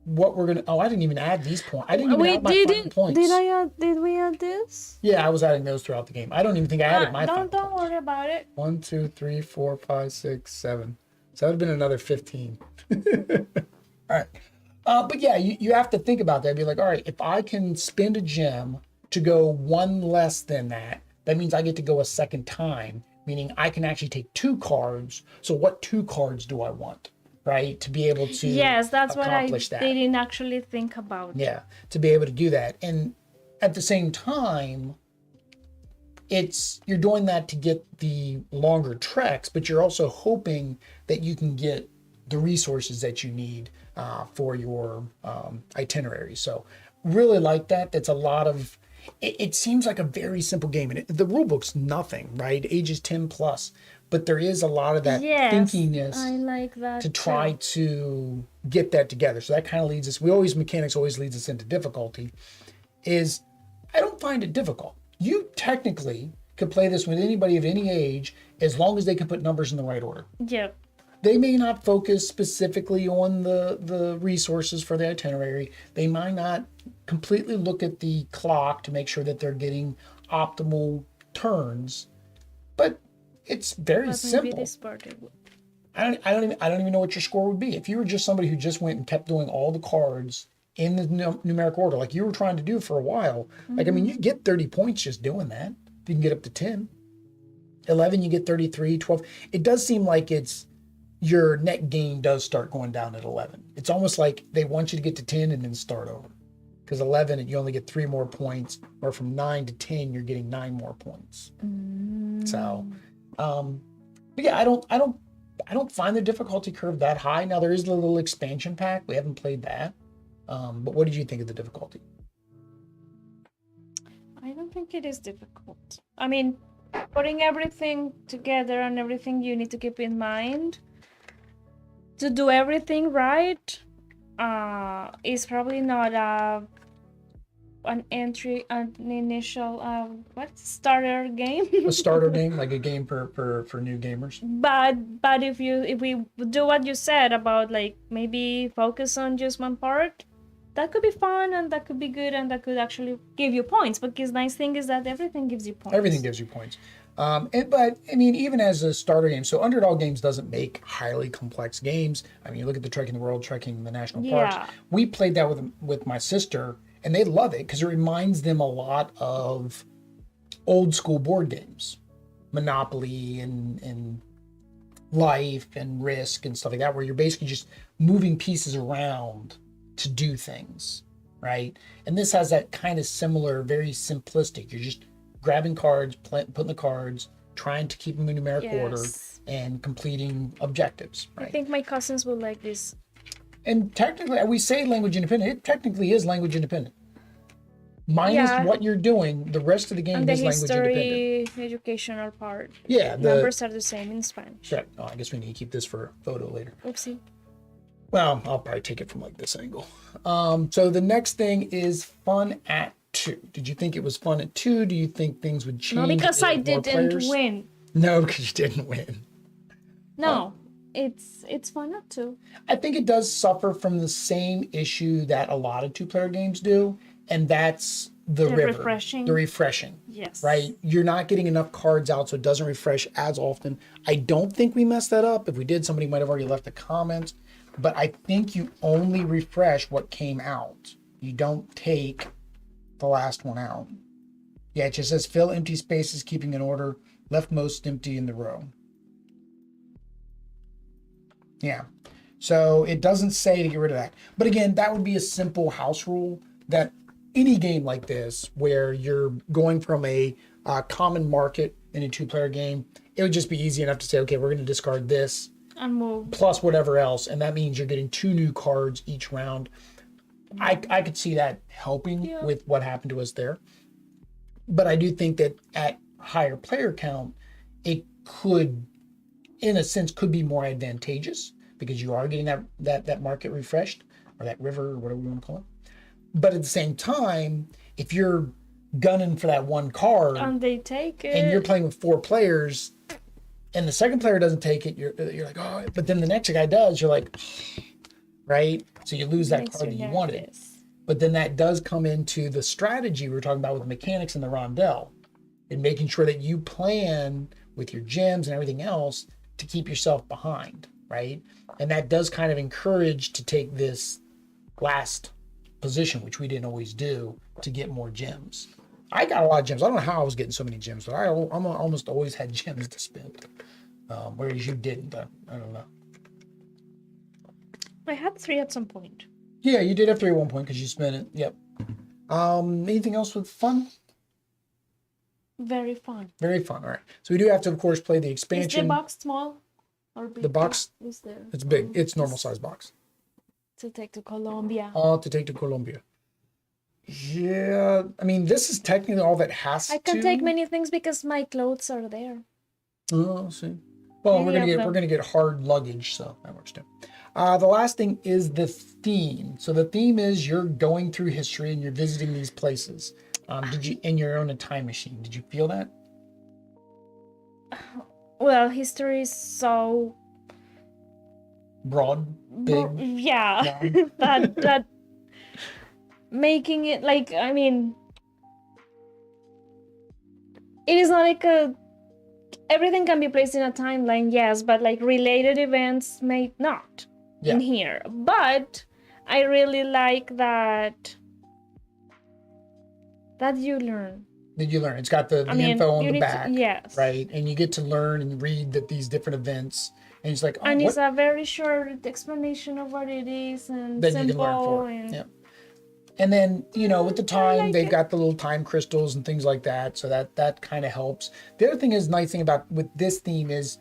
what we're gonna I didn't even add these points. I didn't even add my final points. Did we add this? Yeah, I was adding those throughout the game. I don't even think I added my final Don't points. worry about it. 1, 2, 3, 4, 5, 6, 7. So that would have been another 15. All right. But yeah, you have to think about that. Be like, all right, if I can spend a gem to go 1 less than that, that means I get to go a second time, meaning I can actually take 2 cards. So what 2 cards do I want? Right, to be able to that's what I that. didn't actually think about. Yeah, to be able to do that. And at the same time, you're doing that to get the longer treks, but you're also hoping that you can get the resources that you need for your itinerary. So really like that. That's a lot of, it seems like a very simple game. And the rule book's nothing, right? Ages 10 plus. But there is a lot of that thinkiness I like that to try to get that together. So that kind of leads us, mechanics always leads us into difficulty, is I don't find it difficult. You technically could play this with anybody of any age as long as they can put numbers in the right order. Yep. They may not focus specifically on the resources for the itinerary. They might not completely look at the clock to make sure that they're getting optimal turns, but it's very simple. I don't even know what your score would be if you were just somebody who just went and kept doing all the cards in the numeric order, like you were trying to do for a while. Mm-hmm. Like, I mean, you get 30 points just doing that. If you can get up to 10, 11, you get 33, 12. It does seem like your net gain does start going down at 11. It's almost like they want you to get to 10 and then start over. Because 11, you only get 3 more points, or from 9 to 10, you're getting 9 more points. So. But yeah, I don't find the difficulty curve that high. Now there is a little expansion pack. We haven't played that. But what did you think of the difficulty? I don't think it is difficult. I mean, putting everything together and everything you need to keep in mind to do everything right is probably not an initial starter game. A starter game, like a game for new gamers. But if we do what you said about like maybe focus on just one part, that could be fun and that could be good and that could actually give you points. Because nice thing is that everything gives you points. Everything gives you points. But I mean, even as a starter game, so Underdog Games doesn't make highly complex games. I mean, you look at the Trekking the World, Trekking the National Parks. We played that with my sister, and they love it because it reminds them a lot of old school board games, Monopoly and Life and Risk and stuff like that, where you're basically just moving pieces around to do things, right? And this has that kind of similar, very simplistic. You're just grabbing cards, putting the cards, trying to keep them in numerical order, and completing objectives, right? I think my cousins will like this. And technically, we say language independent. It technically is language independent. Minus what you're doing, the rest of the game is language independent. The educational part. Yeah. Numbers are the same in Spanish. Right. Oh, I guess we need to keep this for a photo later. Oopsie. Well, I'll probably take it from like this angle. So the next thing is fun at 2. Did you think it was fun at 2? Do you think things would change? No, because I didn't win. No, because you didn't win. No, it's fun at 2. I think it does suffer from the same issue that a lot of 2-player games do, and that's the river. The refreshing. Yes. Right? You're not getting enough cards out, so it doesn't refresh as often. I don't think we messed that up. If we did, somebody might have already left a comment. But I think you only refresh what came out. You don't take the last one out. Yeah, it just says fill empty spaces, keeping in order, leftmost empty in the row. Yeah. So it doesn't say to get rid of that. But again, that would be a simple house rule that any game like this, where you're going from a common market in a 2-player game, it would just be easy enough to say, okay, we're going to discard this and move plus whatever else, and that means you're getting 2 new cards each round. I could see that helping with what happened to us there, but I do think that at higher player count, it could, in a sense, could be more advantageous because you are getting that market refreshed, or that river, or whatever you want to call it. But at the same time, if you're gunning for that one card and they take it, and you're playing with 4 players, and the second player doesn't take it, you're like, oh, but then the next guy does, you're like, right? So you lose that card that you wanted. But then that does come into the strategy we were talking about with mechanics in the rondel, and making sure that you plan with your gems and everything else to keep yourself behind, right? And that does kind of encourage to take this last position, which we didn't always do, to get more gems. I got a lot of gems. I don't know how I was getting so many gems, but I almost always had gems to spend, whereas you didn't. I don't know. I had 3 at some point. Yeah, you did have 3 at one point because you spent it. Yep. Anything else with fun? Very fun. Very fun. All right. So we do have to, of course, play the expansion. Is the box small or big? The box is there? It's big. It's normal size box. To take to Colombia. To take to Colombia. Yeah, I mean, this is technically all that has to. I can take many things because my clothes are there. Oh, see. Well, we're gonna get hard luggage, so that works too. The last thing is the theme. So the theme is you're going through history and you're visiting these places. And you're on a time machine. Did you feel that? Well, history is so broad, big. Yeah, that making it like, I mean, it is not like everything can be placed in a timeline, yes, but like related events may not in here. But I really like that you learn. Did you learn? It's got the info on the back, yes, right? And you get to learn and read these different events, and it's like, and it's a very short explanation of what it is and that simple. You can learn for. Yeah. And then, with the time, they've got the little time crystals and things like that. So that kind of helps. The other thing is, nice thing about with this theme is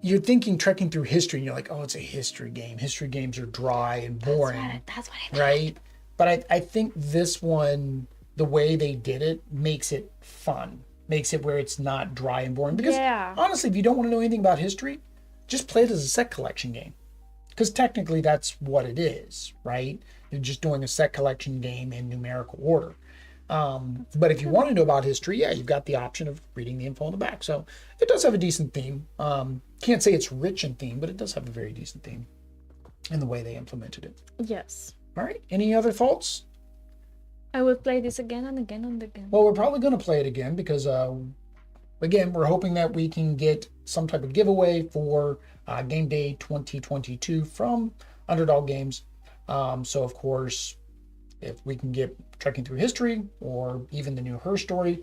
you're thinking trekking through history and you're like, oh, it's a history game. History games are dry and boring. That's what I mean. Right? But I think this one, the way they did it, makes it fun. Makes it where it's not dry and boring. Because honestly, if you don't want to know anything about history, just play it as a set collection game. Because technically that's what it is, right? You're just doing a set collection game in numerical order. But if you want to know about history, yeah, you've got the option of reading the info on the back. So it does have a decent theme. Can't say it's rich in theme, but it does have a very decent theme in the way they implemented it. Yes. All right. Any other thoughts? I will play this again and again and again. Well, we're probably going to play it again because, again, we're hoping that we can get some type of giveaway for Game Day 2022 from Underdog Games. So, of course, if we can get Trekking Through History or even the new Her Story,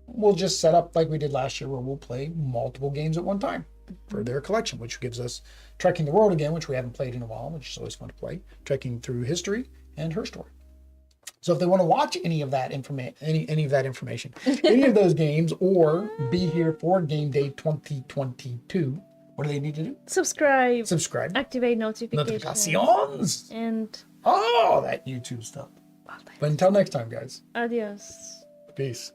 we'll just set up like we did last year where we'll play multiple games at one time for their collection, which gives us Trekking the World again, which we haven't played in a while, which is always fun to play, Trekking Through History and Her Story. So if they want to watch any of that information, any of those games, or be here for Game Day 2022, what do they need to do? Subscribe. Subscribe. Activate notifications. Notifications. And Oh, that YouTube stuff. But until next time, guys. adios. Peace.